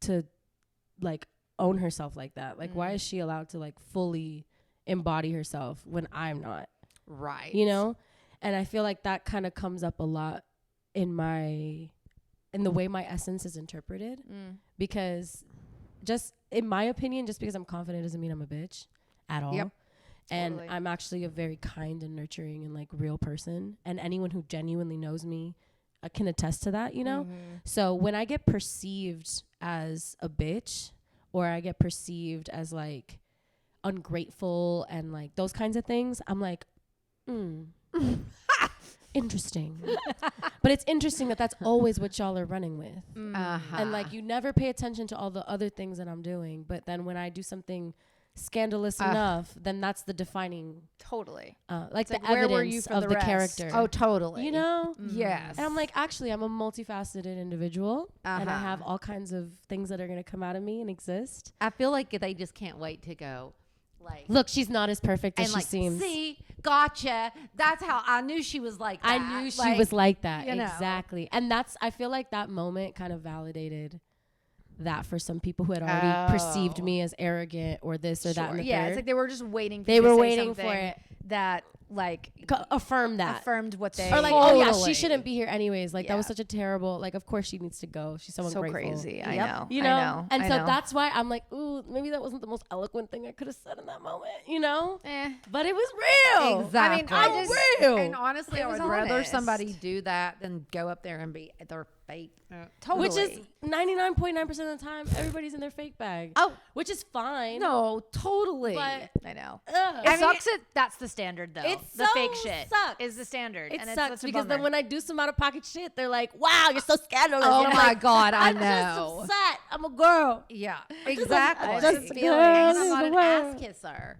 to like own herself like that? Like, why is she allowed to like fully embody herself when I'm not? Right. You know? And I feel like that kind of comes up a lot in the way my essence is interpreted, because just in my opinion, just because I'm confident doesn't mean I'm a bitch at all. Yep. And Totally. I'm actually a very kind and nurturing and like real person. And anyone who genuinely knows me can attest to that, you know? So when I get perceived as a bitch, or I get perceived as like ungrateful and like those kinds of things, I'm like, interesting. But it's interesting that that's always what y'all are running with. And like you never pay attention to all the other things that I'm doing. But then when I do something scandalous enough, then that's the defining, Totally. like the like, where were you evidence for of the the rest? character. Oh, totally. You know? Yes. And I'm like, actually, I'm a multifaceted individual, and I have all kinds of things that are going to come out of me and exist. I feel like they just can't wait to go. Like, Look, she's not as perfect as and she like, seems. see, gotcha. That's how I knew she was like that. I knew she was like that. you know. Exactly. And I feel like that moment kind of validated that for some people who had already perceived me as arrogant or this or that and the Yeah, third. it's like they were just waiting for They you to were say waiting for something it. that like affirm that. affirmed what they Or like, oh yeah, Totally. she shouldn't be here anyways. Like that was Yeah. such a terrible, like of course she needs to go. She's so so ungrateful. crazy. I Yep. know. You know? I know. And I so know. that's why I'm like, ooh, maybe that wasn't the most eloquent thing I could have said in that moment, you know? But it was real. Exactly. I just- real. And honestly, It I was would rather honest. somebody do that than go up there and be their fake. Totally. Which is 99.9% of the time, everybody's in their fake bag. Oh. Which is fine. No, totally. But I know. ugh. It sucks that that's the standard though. It The so fake shit sucks. is the standard. It and it's sucks such a because then bummer. when I do some out of pocket shit, they're like, wow, you're so scandalous. Oh And I'm my like, God, I I'm just know. upset. I'm a girl. Yeah, I'm exactly. just a Feeling. girl And I'm in not the an world. ass kisser.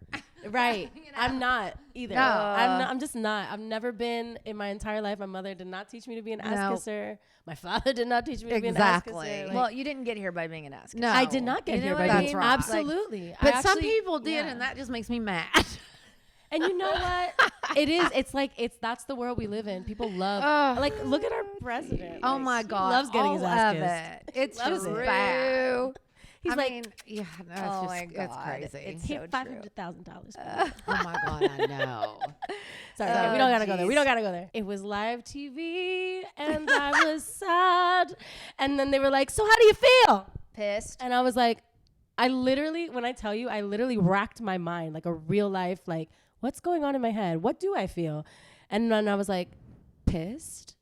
Right. I'm not either. No. I'm just not. I've never been in my entire life. My mother did not teach me to be an ass No. kisser. My father did not teach me to be an ass Exactly. kisser. Like, well, you didn't get here by being an ass. No. I did not get You know here what by I being mean? Right. absolutely. I But some actually- people did, yeah. and that just makes me mad. And you know what? It is. It's like that's the world we live in. People love. Like, look at our president. Oh Like, my he God, loves getting his all ass of kissed. it. It's Loves true. it. Bad. He's I like, mean, yeah, no, it's Oh just, my it's God. crazy. It's he so had true. $500,000. Oh my God, I know. Sorry, we don't gotta go there. We don't gotta go there. It was live TV, and I was sad. And then they were like, "So how do you feel?" Pissed. And I was like, when I tell you, I literally racked my mind, like a real life, like, what's going on in my head? What do I feel? And then I was like, pissed.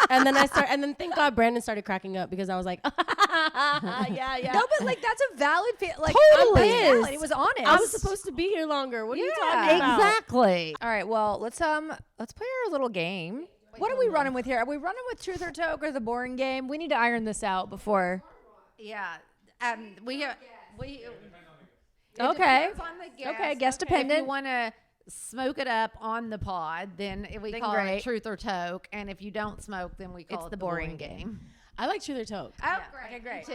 And then thank God Brandon started cracking up because I was like, yeah. No, but like that's a valid like Totally. I'm valid. It was honest. I was supposed to be here longer. What are you talking about? Exactly. All right, well, let's play our little game. What are we running with here? Are we running with truth or toke or the boring game? We need to iron this out before. Yeah. We it Okay. depends on the guest. Okay, guest If dependent. you want to smoke it up on the pod, then we Then call great. it truth or toke. And if you don't smoke, then we call It's it the boring game. I like truth or toke. Oh, okay, great. Too.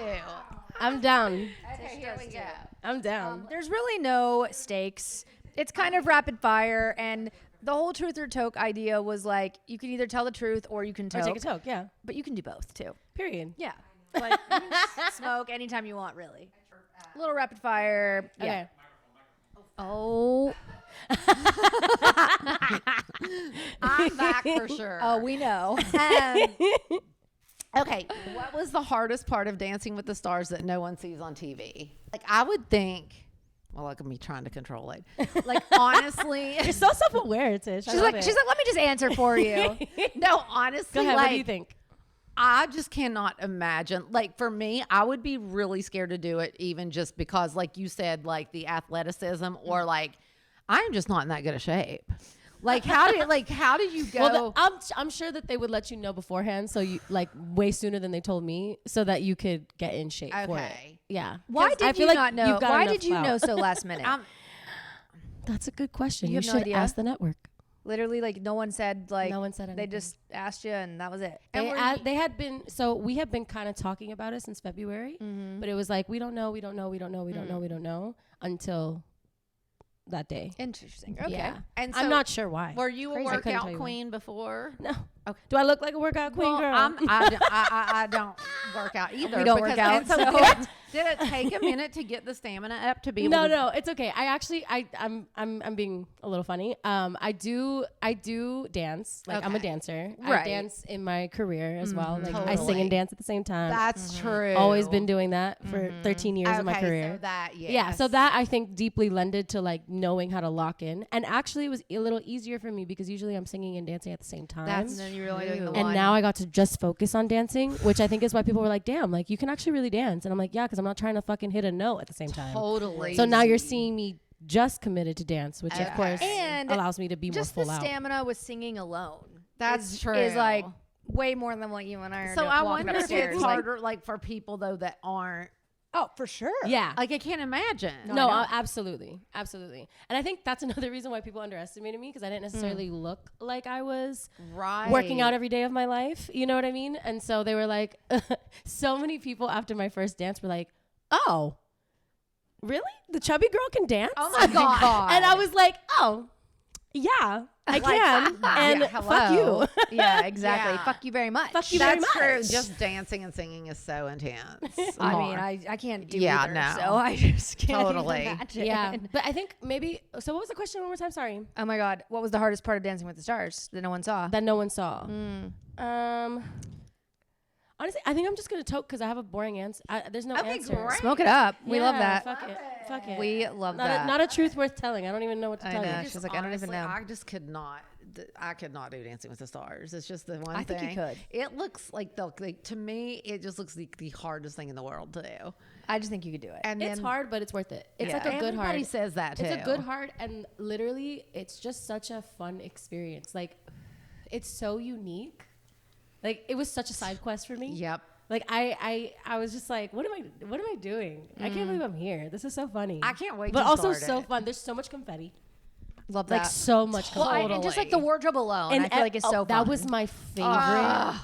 I'm down. Okay, here we go. I'm down. There's really no stakes. It's kind of rapid fire, and the whole truth or toke idea was like you can either tell the truth or you can Or toke, take a toke, yeah. but you can do both too. Period. Yeah, like you can smoke anytime you want, really. A little rapid fire. Yeah. Okay. Oh, I'm back for sure. oh, we know. Okay, what was the hardest part of Dancing with the Stars that no one sees on TV? Like, I would think, well, look at me trying to control it. Like, honestly, You're so self-aware, Tish. she's like, let me just answer for you. no, honestly, Go ahead. like, What do you think? I just cannot imagine. Like, for me, I would be really scared to do it, even just because, like you said, like the athleticism, or like, I'm just not in that good a shape. Like, how did you go? Well, I'm sure that they would let you know beforehand, so you like way sooner than they told me, so that you could get in shape for it. Okay. Yeah. Why 'Cause did I feel you like not know? you've got Why enough did you clout. know so last minute? That's a good question. You You have no should idea? ask the network. Literally, like no one said like. No one said They anything. just asked you, and that was it. They had been, so we have been kind of talking about it since February, but it was like we don't know until that day. Interesting. Okay. Yeah. And I'm so not sure why. Were you a Crazy. I couldn't tell workout you why. queen before? No. Okay. Do I look like a workout queen, Well, girl? I don't work out either. We don't work out, and so so- did it take a minute to get the stamina up to be able no, to? no, it's okay. I'm being a little funny. I do dance. Like I'm a Okay. dancer. I Right. dance in my career as well. Like I sing Totally. and dance at the same time. That's true. Always been doing that for 13 years of my Okay, career. So that, yes. Yeah, so that I think deeply lended to like knowing how to lock in. And actually it was a little easier for me because usually I'm singing and dancing at the same time. That's And then you're only doing the true. and one. now I got to just focus on dancing, which I think is why people were like, damn, like you can actually really dance. And I'm like, yeah, because I'm not trying to fucking hit a note at the same time. Totally. So now you're seeing me just committed to dance, which of Okay. course And allows me to be more just the full out. stamina with singing alone. That's is, true. Is like way more than what you and I are So doing, I walking wonder if upstairs. it's Like, harder, like for people though that aren't. oh, for sure. Yeah. Like I can't imagine. No, absolutely. Absolutely. And I think that's another reason why people underestimated me because I didn't necessarily look like I was Right. working out every day of my life. You know what I mean? And so they were like, so many people after my first dance were like, oh, really? The chubby girl can dance? Oh my God. And I was like, oh, yeah, I can. And Yeah, fuck you. Yeah, exactly. Yeah. Fuck you very much. Fuck you very That's much. true. Just dancing and singing is so intense. I mean, Hard. I can't do Yeah, either, no. so I just can't Totally. even imagine. Yeah. But I think maybe, so what was the question one more time? Sorry. Oh my God. What was the hardest part of Dancing with the Stars that no one saw? That no one saw. Honestly, I think I'm just going to toke because I have a boring answer. There's no Okay, answer. great. Smoke it up. We love Yeah, that. Fuck it. Fuck it. We love not that. not a truth worth telling. I don't even know what to I tell know. you. She's like, I don't even Honestly, know. I just could not. I could not do Dancing with the Stars. It's just the one I thing. think you could. It looks like to me, it just looks like the hardest thing in the world to do. I just think you could do it. And It's then hard, but it's worth it. It's Yeah. like a good everybody hard. says that too. It's a good heart, and literally, it's just such a fun experience. Like, it's so unique. Like, it was such a side quest for me. Yep. Like, I was just like, what am I doing? I can't believe I'm here. This is so funny. I can't wait But to also start so it. fun. There's so much confetti. Love that. Like, so much well, confetti. and just like the wardrobe alone, I feel like it's so fun. That was my favorite.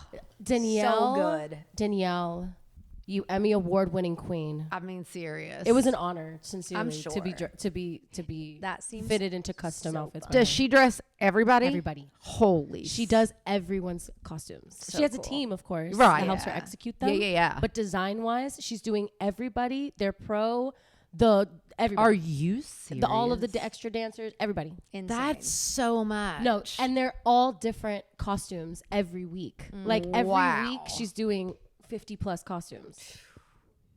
Danielle. So good. Danielle, you Emmy award-winning queen. I mean, serious. It was an honor, sincerely, I'm to be sure. to be That seems fitted into custom so outfits. by Does her. she dress everybody? Everybody. Holy. She does everyone's costumes. So she has a cool. team, of course, Right. that helps her Yeah. execute them. Yeah. But design-wise, she's doing everybody. They're pro. Everybody. Are you serious? All of the extra dancers. Everybody. insane. That's so much. No, and they're all different costumes every week. Like every Wow. week, she's doing 50 plus costumes.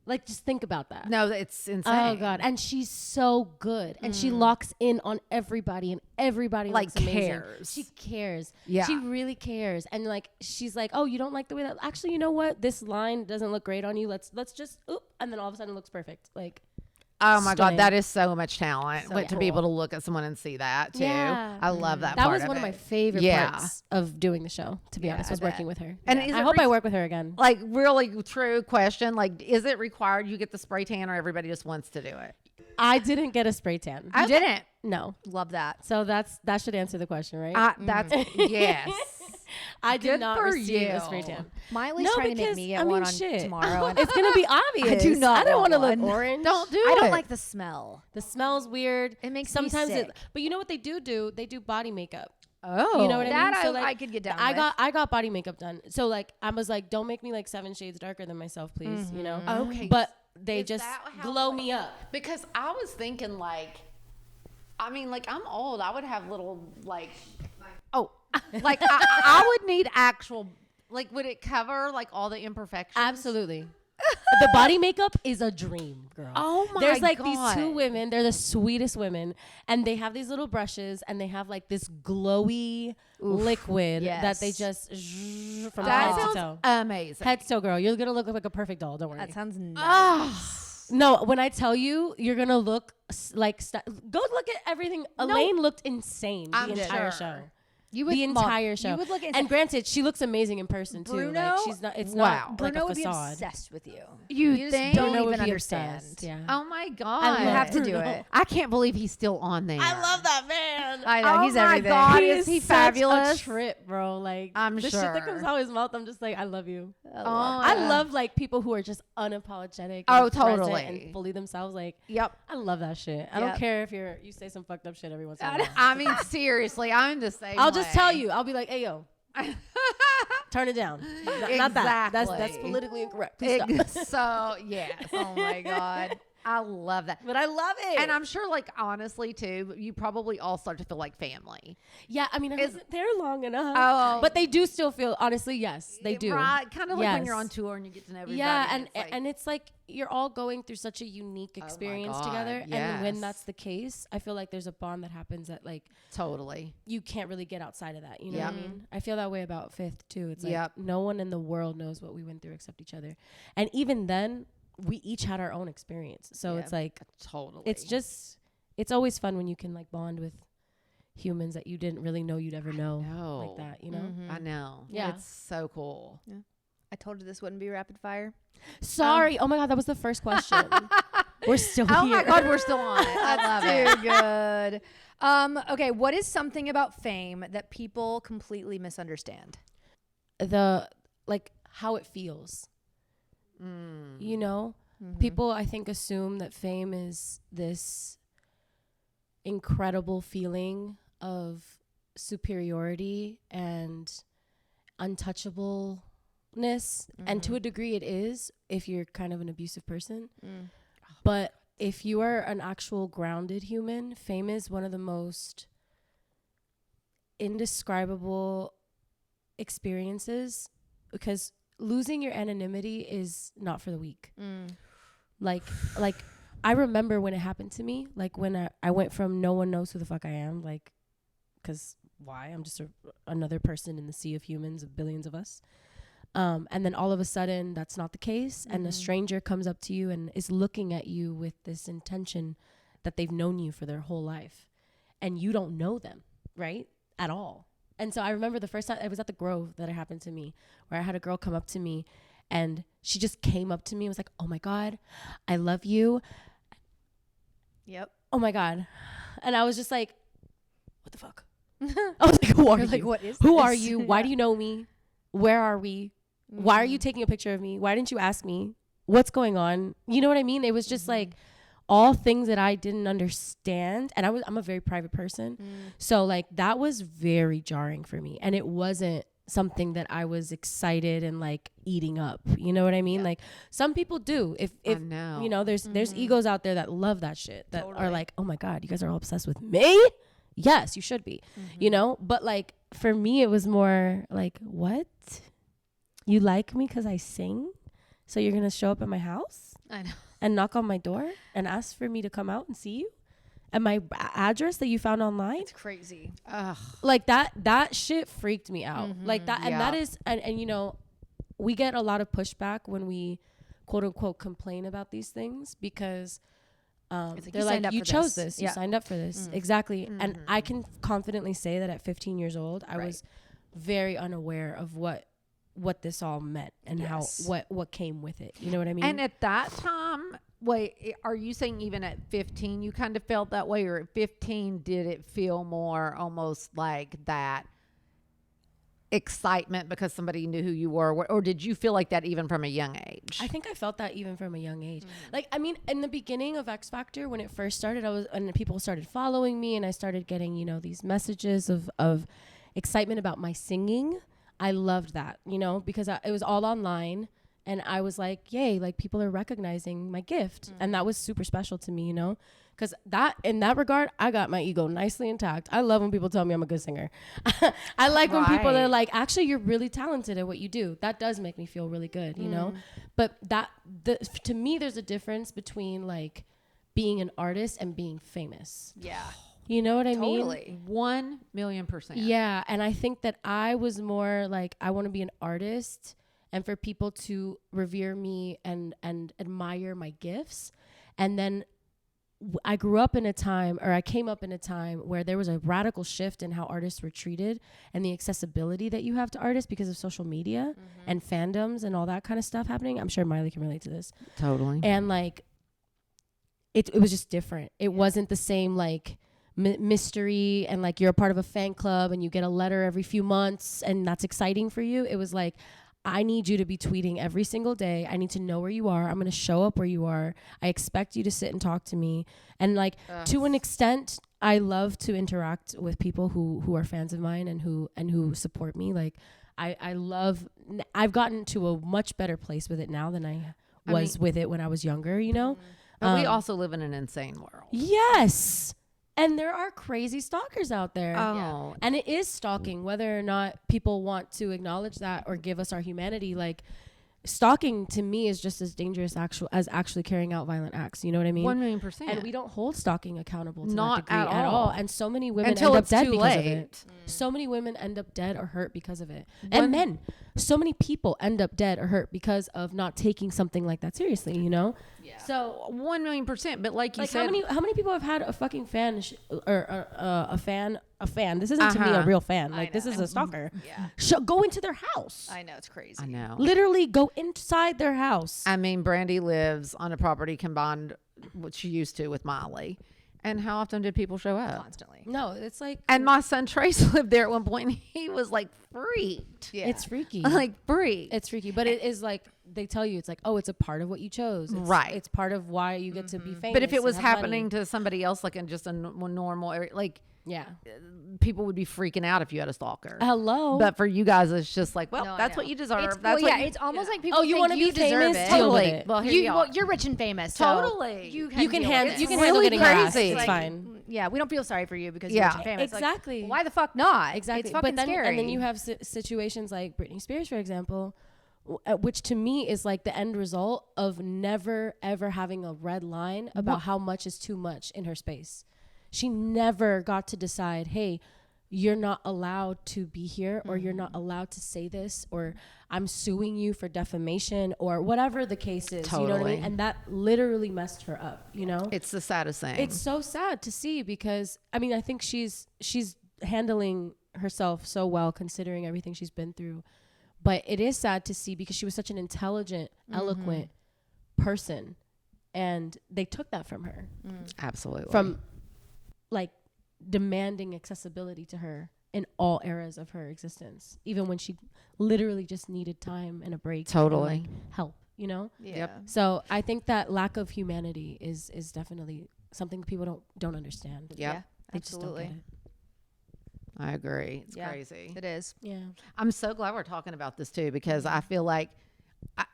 Like, just think about that. No, it's insane. Oh God! And she's so good, and she locks in on everybody, and everybody Like, looks amazing. cares. She cares. Yeah. she really cares. And like, she's like, "Oh, you don't like the way that? Actually, you know what? This line doesn't look great on you. Let's just oop," and then all of a sudden, it looks perfect. Like, Oh my Stunning. God, that is so much talent. So but to be able to look at someone and see that too, Yeah. I love that. that part was of one of my it. favorite Yeah. parts of doing the show. To be Yeah, honest, I was bet. working with her. And Yeah. is I it hope I work with her again. Like really true question. Like, is it required you get the spray tan, or everybody just wants to do it? I didn't get a spray tan. You didn't. No. Love that. So that should answer the question, right? That's yes. I did good not for receive you. a spray tan. Miley's No, trying to make because, me get I mean, one on shit. tomorrow. And It's gonna be obvious. do not I don't want want to look one. orange. Don't do I it. don't like the smell. The smell's weird. It makes me sometimes sick. but you know what they do? They do body makeup. Oh, You know what I That mean? So, I could get down I with. got body makeup done. So like I was like, don't make me like 7 shades darker than myself, please. You know. Okay. But they Is just that how, glow like- me up. Because I was thinking like, I mean, like I'm old. I would have little like like I would need actual. Like, would it cover like all the imperfections? Absolutely. The body makeup is a dream, girl. Oh my There's like God. these 2 women. They're the sweetest women, and they have these little brushes, and they have like this glowy liquid that they yes. just zzzz from That head to sounds toe. amazing. Head to toe, girl. You're gonna look like a perfect doll. Don't worry. That sounds nice. Oh, No, when I tell you, you're gonna look like go look at everything. Elaine looked insane I'm the entire sure. show. You would The entire show. You would look and granted, she looks amazing in person too. Bruno? Like she's not. It's Wow. not Bruno like a would be facade. obsessed with you. You just think? don't Bruno would even be understand. obsessed, Yeah. Oh my God! I You love have to do Bruno. it. I can't believe he's still on there. that man. I know Oh he's my everything. God. He is he such fabulous? A trip, bro. Like I'm the shit that sure. comes out of his mouth. I'm just like, I love you. Oh, I love like people who are just unapologetic. Oh, and present totally. and fully themselves. Like, Yep. I love that shit. I Yep. don't care if you say some fucked up shit every once in a while. I mean, seriously, I'm the same. I'll just way. tell you. I'll be like, hey yo, Turn it down. Not that. That's Exactly. politically incorrect. Please stop. So yes. Oh my God. I love that. But I love it. And I'm sure, like, honestly, too, you probably all start to feel like family. Yeah, I mean, I wasn't there long enough. Oh. But they do still feel, honestly, yes, they do. Right. Kind of like when you're Yes. on tour and you get to know everybody. Yeah, and it's like you're all going through such a unique experience God, together. And yes. when that's the case, I feel like there's a bond that happens that, like, totally. you can't really get outside of that. You know what I mean? I feel that way about Fifth, too. It's like Yep. no one in the world knows what we went through except each other. And even then, we each had our own experience. So it's like, Totally. it's always fun when you can, like, bond with humans that you didn't really know you'd ever know. Like that, you know? I know. Yeah. It's so cool. I told you this wouldn't be rapid fire. Sorry. Oh my God, that was the first question. We're still Oh here. my God, we're still on it. I love it. Too good. Okay, what is something about fame that people completely misunderstand? Like how it feels. You know, people I think assume that fame is this incredible feeling of superiority and untouchableness, and to a degree it is if you're kind of an abusive person. But if you are an actual grounded human, fame is one of the most indescribable experiences, because losing your anonymity is not for the weak. Like I remember when it happened to me, like when I went from no one knows who the fuck I am, like, because why? I'm just another person in the sea of humans, of billions of us. And then all of a sudden that's not the case. And a stranger comes up to you and is looking at you with this intention that they've known you for their whole life. And you don't know them, right? At all. And so I remember the first time it was at the Grove that it happened to me, where I had a girl come up to me and she just came up to me and was like, "Oh my God, I love you." Yep. Oh my God. And I was just like, what the fuck? I was like, who are you? Like, what is Who this? are you? Why do you know me? Where are we? Why are you taking a picture of me? Why didn't you ask me? What's going on? You know what I mean? It was just like all things that I didn't understand. And I'm a very private person. So like that was very jarring for me. And it wasn't something that I was excited and like eating up. You know what I mean? Like some people do. If I know. you know, there's egos out there that love that shit, that Totally. are like, "Oh my God, you guys are all obsessed with me?" Yes, you should be. You know? But like for me it was more like, "What? You like me because I sing? So you're going to show up at my house I know. and knock on my door and ask for me to come out and see you? And my address that you found online?" It's crazy. Ugh. Like that shit freaked me out. Like that. And that Yeah. is, and you know, we get a lot of pushback when we quote unquote complain about these things, because It's like, they're you signed like, up "You for chose this." this. You Yeah. signed up for this." Exactly. And I can confidently say that at 15 years old, I Right. was very unaware of what this all meant and Yes. how what came with it. You know what I mean? And at that time, wait, are you saying even at 15 you kind of felt that way, or at 15 did it feel more almost like that excitement because somebody knew who you were, or did you feel like that even from a young age? I think I felt that even from a young age. Like, I mean, in the beginning of X Factor, when it first started, and people started following me and I started getting, you know, these messages of excitement about my singing. I loved that, you know, because it was all online and I was like, yay, like people are recognizing my gift. And that was super special to me, you know, because in that regard, I got my ego nicely intact. I love when people tell me I'm a good singer. I like when people are like, actually, you're really talented at what you do. That does make me feel really good, you know, but to me, there's a difference between like being an artist and being famous. Yeah. You know what I mean? Totally. 1,000,000%. Yeah. And I think that I was more like, I want to be an artist and for people to revere me and admire my gifts. And then I grew up in a time, or I came up in a time where there was a radical shift in how artists were treated and the accessibility that you have to artists because of social media and fandoms and all that kind of stuff happening. I'm sure Miley can relate to this. Totally. And like, it was just different. It wasn't the same like mystery and like you're a part of a fan club and you get a letter every few months and that's exciting for you. It was like, I need you to be tweeting every single day. I need to know where you are. I'm going to show up where you are. I expect you to sit and talk to me. And like to an extent, I love to interact with people who are fans of mine and who support me. Like I've gotten to a much better place with it now than I was with it when I was younger, you know? But we also live in an insane world. Yes. And there are crazy stalkers out there. Oh. And it is stalking, whether or not people want to acknowledge that or give us our humanity. Like, stalking to me is just as dangerous as actually carrying out violent acts. You know what I mean? 1,000,000%. And we don't hold stalking accountable to Not that degree at at all. all. And so many women Until end up it's dead too because of late. it. So many women end up dead or hurt because of it. And men. So many people end up dead or hurt because of not taking something like that seriously, you know? Yeah. So 1,000,000%. But like you like said, how many people have had a fucking fan a fan? This isn't to me a real fan. Like, this is a stalker. Yeah. Go into their house. I know, it's crazy. I know. Literally go inside their house. I mean, Brandi lives on a property combined, what she used to, with Miley. And how often did people show up? Constantly. No, it's like, And my son Trace lived there at one point, and he was like freaked. Yeah. it's freaky. Like freaked. It's freaky, but it is like they tell you it's like, oh, it's a part of what you chose. It's, Right. It's part of why you get to be famous. But if it and was have happening money. to somebody else, like in just a normal area, like yeah. people would be freaking out if you had a stalker. Hello. But for you guys, it's just like, well, No, I that's know. what you deserve. It's, That's well, what yeah, it's almost like people Oh, you want to be deserve famous? it. Deal with Totally. it. Well, here you are. You're rich and famous. So Totally. You You can deal with handle it. you can It's handle really getting harassed. crazy. It's Like, fine. Yeah, we don't feel sorry for you because Yeah. you're rich and famous. Like, Exactly. why the fuck not? Exactly. It's fucking but then, scary. And then you have situations like Britney Spears, for example, which to me is like the end result of never, ever having a red line about how much is too much in her space. She never got to decide, hey, you're not allowed to be here, or you're not allowed to say this, or I'm suing you for defamation, or whatever the case is. You know what I Totally. mean? And that literally messed her up, you know? It's the saddest thing. It's so sad to see because I mean I think she's handling herself so well considering everything she's been through, but it is sad to see because she was such an intelligent, eloquent person, and they took that from her, Absolutely. from like demanding accessibility to her in all eras of her existence, even when she literally just needed time and a break. Totally. and, like, help, you know? yeah. Yep. So I think that lack of humanity is definitely something people don't understand. Yep. Yeah, They just don't absolutely. get it. I agree. It's Yeah. crazy. It is. Yeah. I'm so glad we're talking about this too, because I feel like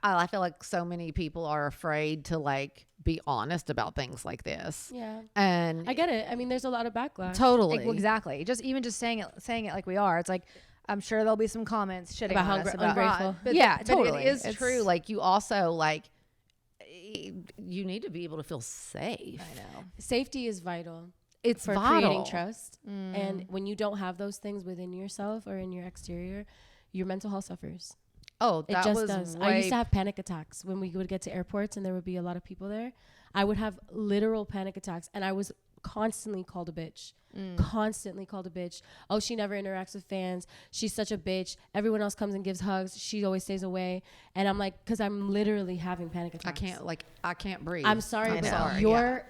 I feel like so many people are afraid to like be honest about things like this. Yeah. And I get it. I mean, there's a lot of backlash. totally. Well, exactly. Just saying it like we are. It's like I'm sure there'll be some comments shitting About how on us ungrateful. But yeah, but totally. it is It's- true. Like you also like you need to be able to feel safe. I know. Safety is vital It's for vital. creating trust. And when you don't have those things within yourself or in your exterior, your mental health suffers. Oh, It that just was does. way I used to have panic attacks when we would get to airports and there would be a lot of people there. I would have literal panic attacks, and I was constantly called a bitch. Constantly called a bitch. Oh, she never interacts with fans. She's such a bitch. Everyone else comes and gives hugs. She always stays away. And I'm like, because I'm literally having panic attacks. I can't breathe. I'm sorry, I'm but sorry,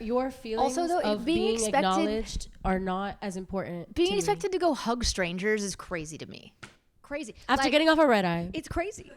your feelings Also, though, of being being expected- acknowledged are not as important. Being to me. expected to go hug strangers is crazy to me. Crazy. After Like, getting off a red eye. it's crazy.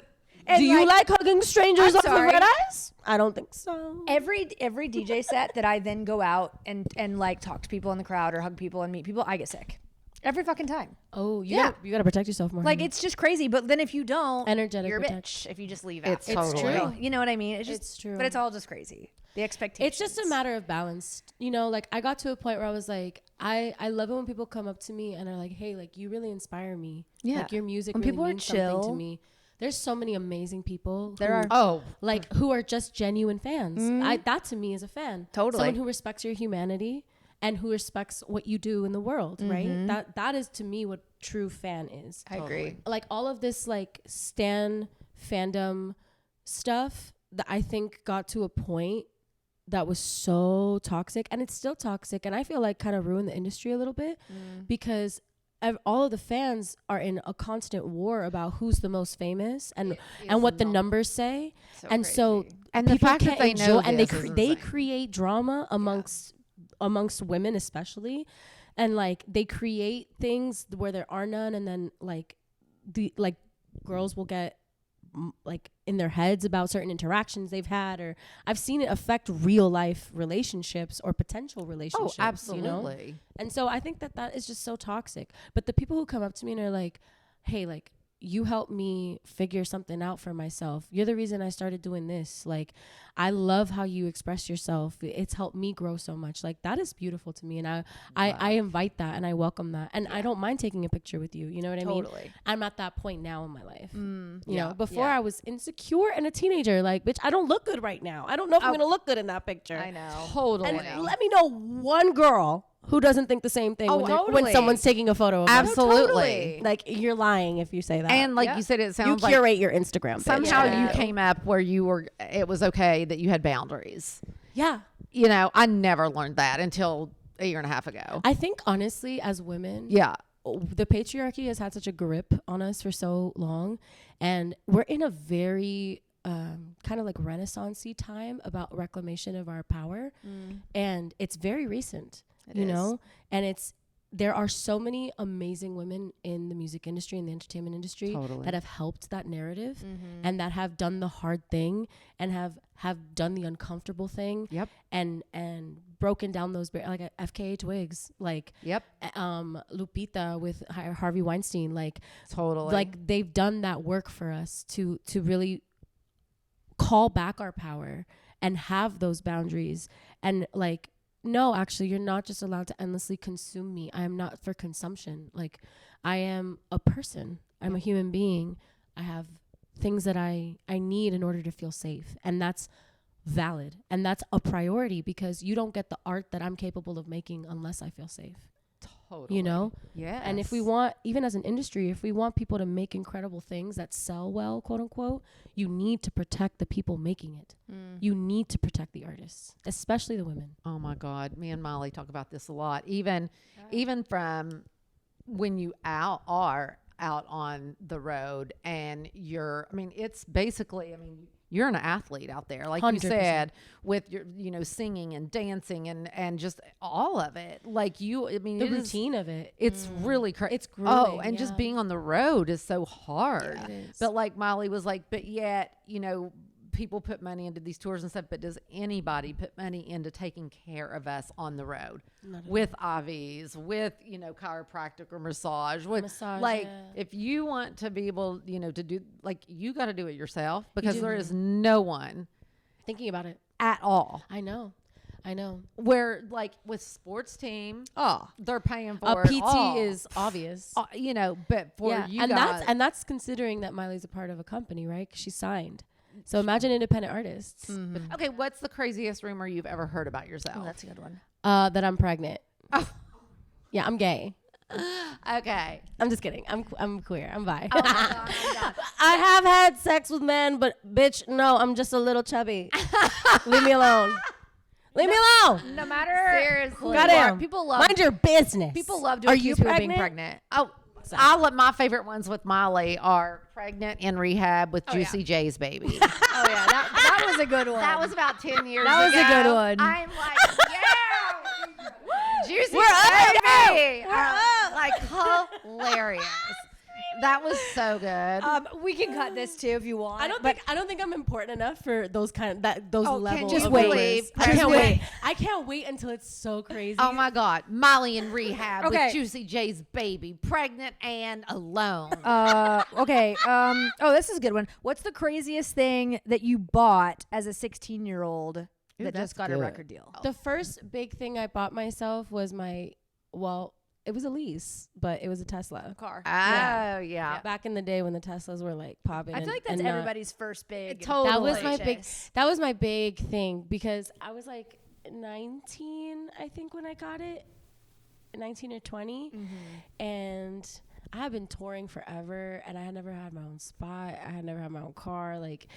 Do you like hugging strangers I'm off of sorry. red eyes? I don't think so. every DJ set that I then go out and like talk to people in the crowd or hug people and meet people, I get sick. Every fucking time. Oh, Yeah. you gotta protect yourself more. Like honey. it's just crazy. But then if you don't, Energetic you're a protection. bitch if you just leave out. It's totally true. You know what I mean? It's just It's true. But it's all just crazy. The expectations. It's just a matter of balance. You know, like I got to a point where I was like, I love it when people come up to me and are like, hey, like you really inspire me. Yeah. Like your music When really people are means something chill. to me. There's so many amazing people. There who, are. Oh, like who are just genuine fans. That to me is a fan. Totally. Someone who respects your humanity and who respects what you do in the world, right? That is to me what true fan is. I agree. Like all of this like stan fandom stuff that I think got to a point that was so toxic, and it's still toxic, and I feel like kind of ruined the industry a little bit because all of the fans are in a constant war about who's the most famous and what the numbers say, and so And the people fact that can't they know enjoy, and this is they insane. create drama amongst women especially, and like they create things where there are none, and then like girls will get like in their heads about certain interactions they've had, or I've seen it affect real life relationships or potential relationships. Oh, absolutely. You know? And so I think that is just so toxic. But the people who come up to me and are like, hey, like, you helped me figure something out for myself. You're the reason I started doing this. Like, I love how you express yourself. It's helped me grow so much. Like, that is beautiful to me. And I invite that and I welcome that. And I don't mind taking a picture with you. You know what I mean? Totally. I'm at that point now in my life. You Yeah. know, before I was insecure and a teenager. Like, bitch, I don't look good right now. I don't know if I'm going to look good in that picture. I know. Totally. And let me know one girl who doesn't think the same thing when totally. someone's taking a photo of them. Absolutely. Totally. Like, you're lying if you say that. And like Yeah. you said, it you sounds like curate your Instagram page. somehow Yeah. you came up where it was okay that you had boundaries. Yeah. You know, I never learned that until a year and a half ago. I think, honestly, as women, Yeah. the patriarchy has had such a grip on us for so long. And we're in a very kind of like Renaissance-y time about reclamation of our power. And it's very recent, It know? And there are so many amazing women in the music industry and the entertainment industry Totally. that have helped that narrative and that have done the hard thing and have done the uncomfortable thing. Yep. And broken down those like FKA Twigs, like Yep. Lupita with Harvey Weinstein, like Totally. like they've done that work for us to really call back our power and have those boundaries. And like, no, actually, you're not just allowed to endlessly consume me. I am not for consumption. Like, I am a person. I'm a human being. I have things that I need in order to feel safe. And that's valid. And that's a priority because you don't get the art that I'm capable of making unless I feel safe. Totally. You know? Yeah. And if we want, even as an industry, if we want people to make incredible things that sell well, quote unquote, you need to protect the people making it. You need to protect the artists, especially the women. Oh my God. Me and Molly talk about this a lot. Even from when you are out on the road and it's basically, you're an athlete out there, like 100%. You said, with your, singing and dancing and just all of it. Like the routine of it. It's really crazy. It's grueling. Oh, and just being on the road is so hard. Yeah, it is. But like Molly was like, but yet, people put money into these tours and stuff, but does anybody put money into taking care of us on the road with IVs, with, chiropractic or massage, with if you want to be able, to do, like, you got to do it yourself because there is no one thinking about it at all. I know. Where like with sports team, they're paying for a PT all. is obvious, but for you and guys, that's considering that Miley's a part of a company, right? 'Cause she's signed. So imagine independent artists. Okay, what's the craziest rumor you've ever heard about yourself? Oh, that's a good one. That I'm pregnant. Oh. Yeah, I'm gay. Okay. I'm just kidding. I'm queer. I'm bi. Oh my God. I have had sex with men, but bitch, no, I'm just a little chubby. Leave me alone. Leave me alone. No matter Seriously. Goddamn. people love Mind your business. people love to Are accuse you people of being pregnant? pregnant. Oh, my favorite ones with Molly are pregnant in rehab with Juicy J's baby. Oh yeah, that was a good one. That was about 10 years ago. That was a good one. I'm like, yeah. Juicy We're up, baby. We're up. Like hilarious. That was so good. We can cut this too if you want. I don't think I'm important enough for those levels. just of wait. rumors. I Just can't wait. wait. I can't wait until it's so crazy. Oh my God, Molly in rehab Okay. with Juicy J's baby, pregnant and alone. Okay. This is a good one. What's the craziest thing that you bought as a 16-year-old that that's just got a good. record deal? The first big thing I bought myself was it was a lease, but it was a Tesla Car. Oh yeah. Back in the day when the Teslas were like popping. I feel like that's everybody's first big. Totally. That was my big thing because I was like 19, I think, when I got it, 19 or 20, and I had been touring forever, and I had never had my own spot. I had never had my own car. Like,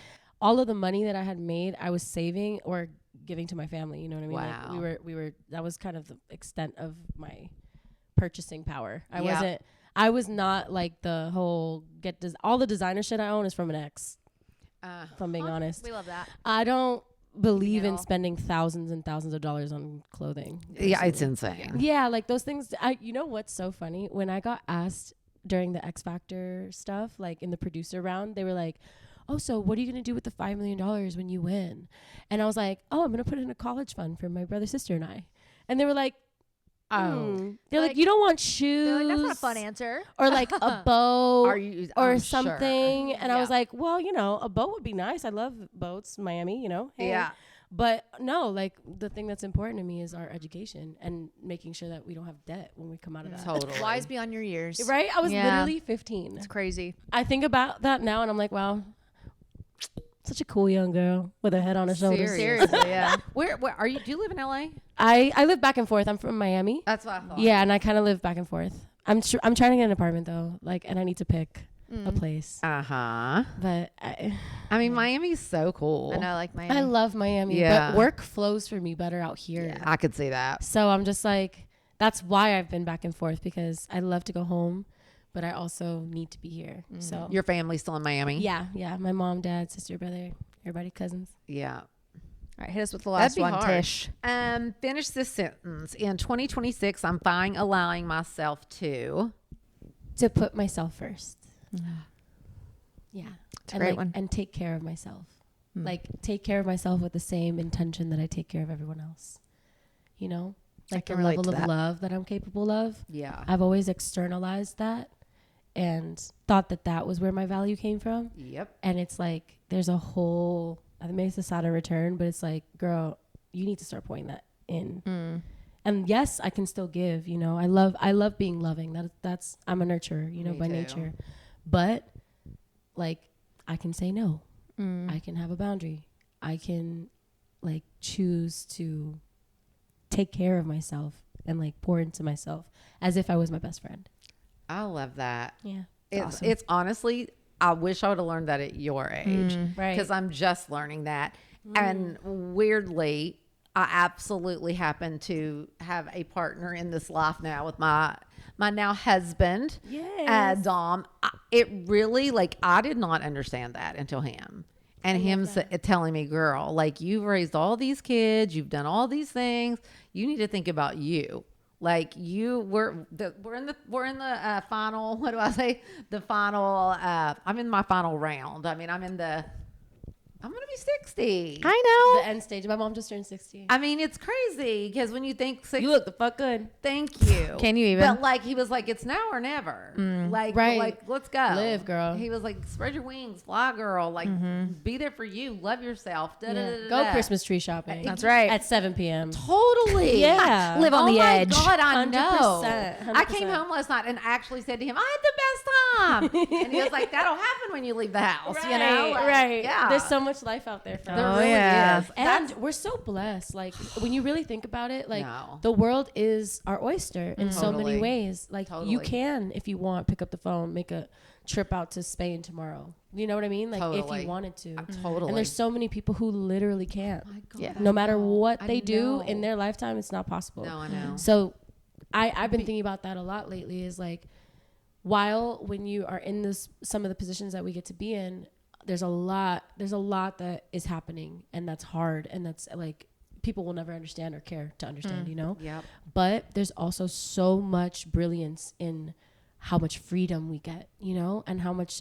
all of the money that I had made, I was saving or giving to my family. You know what I mean? Wow. Like we were. That was kind of the extent of my purchasing power. I was not like the whole all the designer shit I own is from an ex. If I'm being honest, We love that. I don't believe in all. spending thousands and thousands of dollars on clothing. Yeah, it's insane. Yeah, like those things. You know what's so funny? When I got asked during the X Factor stuff, like in the producer round, they were like, oh, so what are you going to do with the $5 million when you win? And I was like, oh, I'm going to put it in a college fund for my brother, sister, and I. And they were like, they're like, you don't want shoes. They're like, that's not a fun answer. Or like a boat or I'm something. sure. And I was like, well, you know, a boat would be nice. I love boats, Miami, you know. Hey. Yeah. But no, like the thing that's important to me is our education and making sure that we don't have debt when we come out of that. Totally. Wise beyond your years. Right? I was Yeah. literally 15. It's crazy. I think about that now and I'm like, wow, such a cool young girl with a head on her shoulders. Seriously, yeah. Where are you? Do you live in LA? I live back and forth. I'm from Miami. That's what I thought. Yeah, and I kind of live back and forth. I'm trying to get an apartment though, like, and I need to pick a place. Uh-huh. But I mean, Miami's so cool. I know, like Miami. I love Miami, Yeah. but work flows for me better out here. Yeah. I could see that. So I'm just like, that's why I've been back and forth, because I love to go home, but I also need to be here. So Your family's still in Miami? yeah, my mom, dad, sister, brother, everybody, cousins. Yeah. All right, hit us with the last That'd be one, hard. Tish. Finish this sentence. In 2026, I'm fine allowing myself to. To put myself first. Yeah. It's a great one. And take care of myself. Like, take care of myself with the same intention that I take care of everyone else. You know? Like the can relate level to of that. love that I'm capable of. Yeah. I've always externalized that and thought that that was where my value came from. Yep. And it's like, there's a whole, I mean, it's a Saturn return, but it's like, girl, you need to start pointing that in. And yes, I can still give, you know, I love being loving. That's, I'm a nurturer, you know, Me by too. nature, but like, I can say no. I can have a boundary. I can like choose to take care of myself and like pour into myself as if I was my best friend. I love that. Yeah. It's honestly, I wish I would have learned that at your age. Right. Because I'm just learning that. And weirdly, I absolutely happen to have a partner in this life now with my now husband, Yes. Dom. It really, like, I did not understand that until him. And him telling me, girl, like, you've raised all these kids, you've done all these things. You need to think about you. Like, we're in the final. What do I say? The final. I'm in my final round. I mean, I'm gonna be 60. I The end stage. My mom just turned 60. I mean, it's crazy because when you think 60, You look the fuck good. thank you. Can you even? But like, he was like, it's now or never. Like, Right. like, let's go. Live, girl. He was like, spread your wings, fly, girl. Like, be there for you. Love yourself. Da, da, da, da, Go da. Christmas tree shopping. That's right. At 7 p.m. Totally. Yeah. Live on oh the my edge. God, I know. 100%, I came home last night and actually said to him, I had the best time. And he was like, that'll happen when you leave the house, you know? Like, right. Yeah. There's so much life out there for There us. really yeah. is. And we're so blessed. Like, when you really think about it, like, No. the world is our oyster in so many Totally. ways. Like, you Totally. can, if you want, pick up the phone, make a trip out to Spain tomorrow. You know what I mean? Like, if Totally. you wanted to. Totally. And there's so many people who literally can't. My God, Yeah. I No matter know. what I they do know. in their lifetime, it's not possible. No, I know. So I've been thinking about that a lot lately, is like, while when you are in some of the positions that we get to be in, there's a lot that is happening, and that's hard, and that's like, people will never understand or care to understand, you know? Yep. But there's also so much brilliance in how much freedom we get, you know, and how much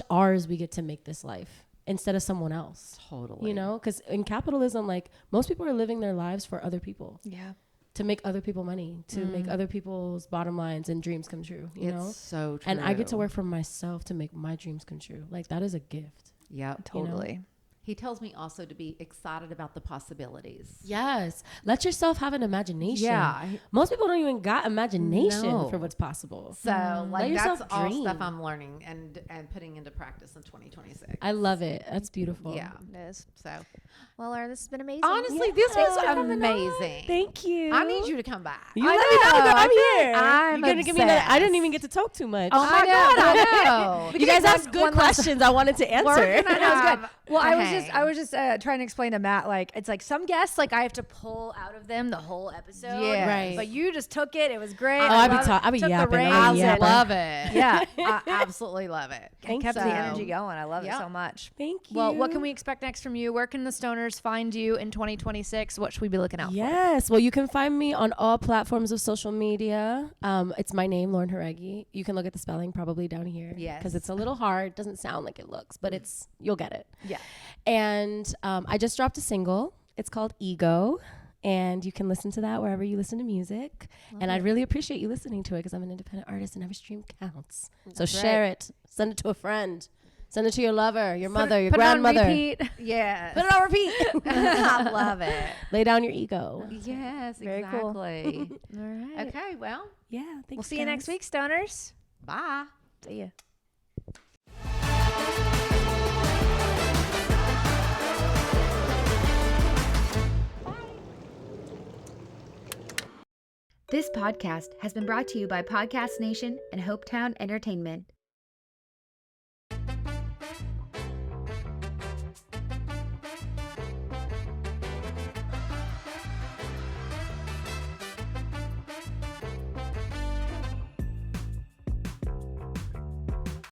ours we get to make this life instead of someone else. Totally. You know, because in capitalism, like, most people are living their lives for other people, Yeah. to make other people money, to make other people's bottom lines and dreams come true, you know? It's so true. And I get to work for myself to make my dreams come true. Like, that is a gift. Yep. Totally. He tells me also to be excited about the possibilities. Yes. Let yourself have an imagination. Yeah. Most people don't even got imagination No. for what's possible. So Let like yourself that's all dream. stuff I'm learning and putting into practice in 2026. I love it. That's beautiful. Yeah. It is. So Well, Laura, this has been amazing. honestly, this was for coming on. amazing. Thank you. I need you to come back. You I let me know, know. girl. I I'm feel here. like I'm You're gonna give me another. I didn't obsessed. even get to talk too much. Oh my God, I know. You guys asked good questions. I wanted to answer. That was good. Well, I was Okay. I was just trying to explain to Matt, like, it's like some guests, like, I have to pull out of them the whole episode. Yes. Right. But you just took it. It was great. I'd I be took the yapping. reins. I'd I be yapping. love it. Yeah. I absolutely love it. Thank Kept you. the energy going. I love it Yep. so much. Thank you. Well, what can we expect next from you? Where can the stoners find you in 2026? What should we be looking out for? Yes. Well, you can find me on all platforms of social media. It's my name, Lauren Jauregui. You can look at the spelling probably down here. Yes. Because it's a little hard. Doesn't sound like it looks, but you'll get it. Yeah. And I just dropped a single. It's called Ego. And you can listen to that wherever you listen to music. And I'd really appreciate you listening to it because I'm an independent artist and every stream counts. So share it. Send it to a friend. Send it to your lover, your mother, your grandmother. Put it on repeat. Yes. Put it on repeat. I love it. Lay down your ego. Yes, Very cool. exactly. All right. Okay, well, Yeah. Thanks, We'll see you next week, stoners. bye. See ya. This podcast has been brought to you by Podcast Nation and Hopetown Entertainment.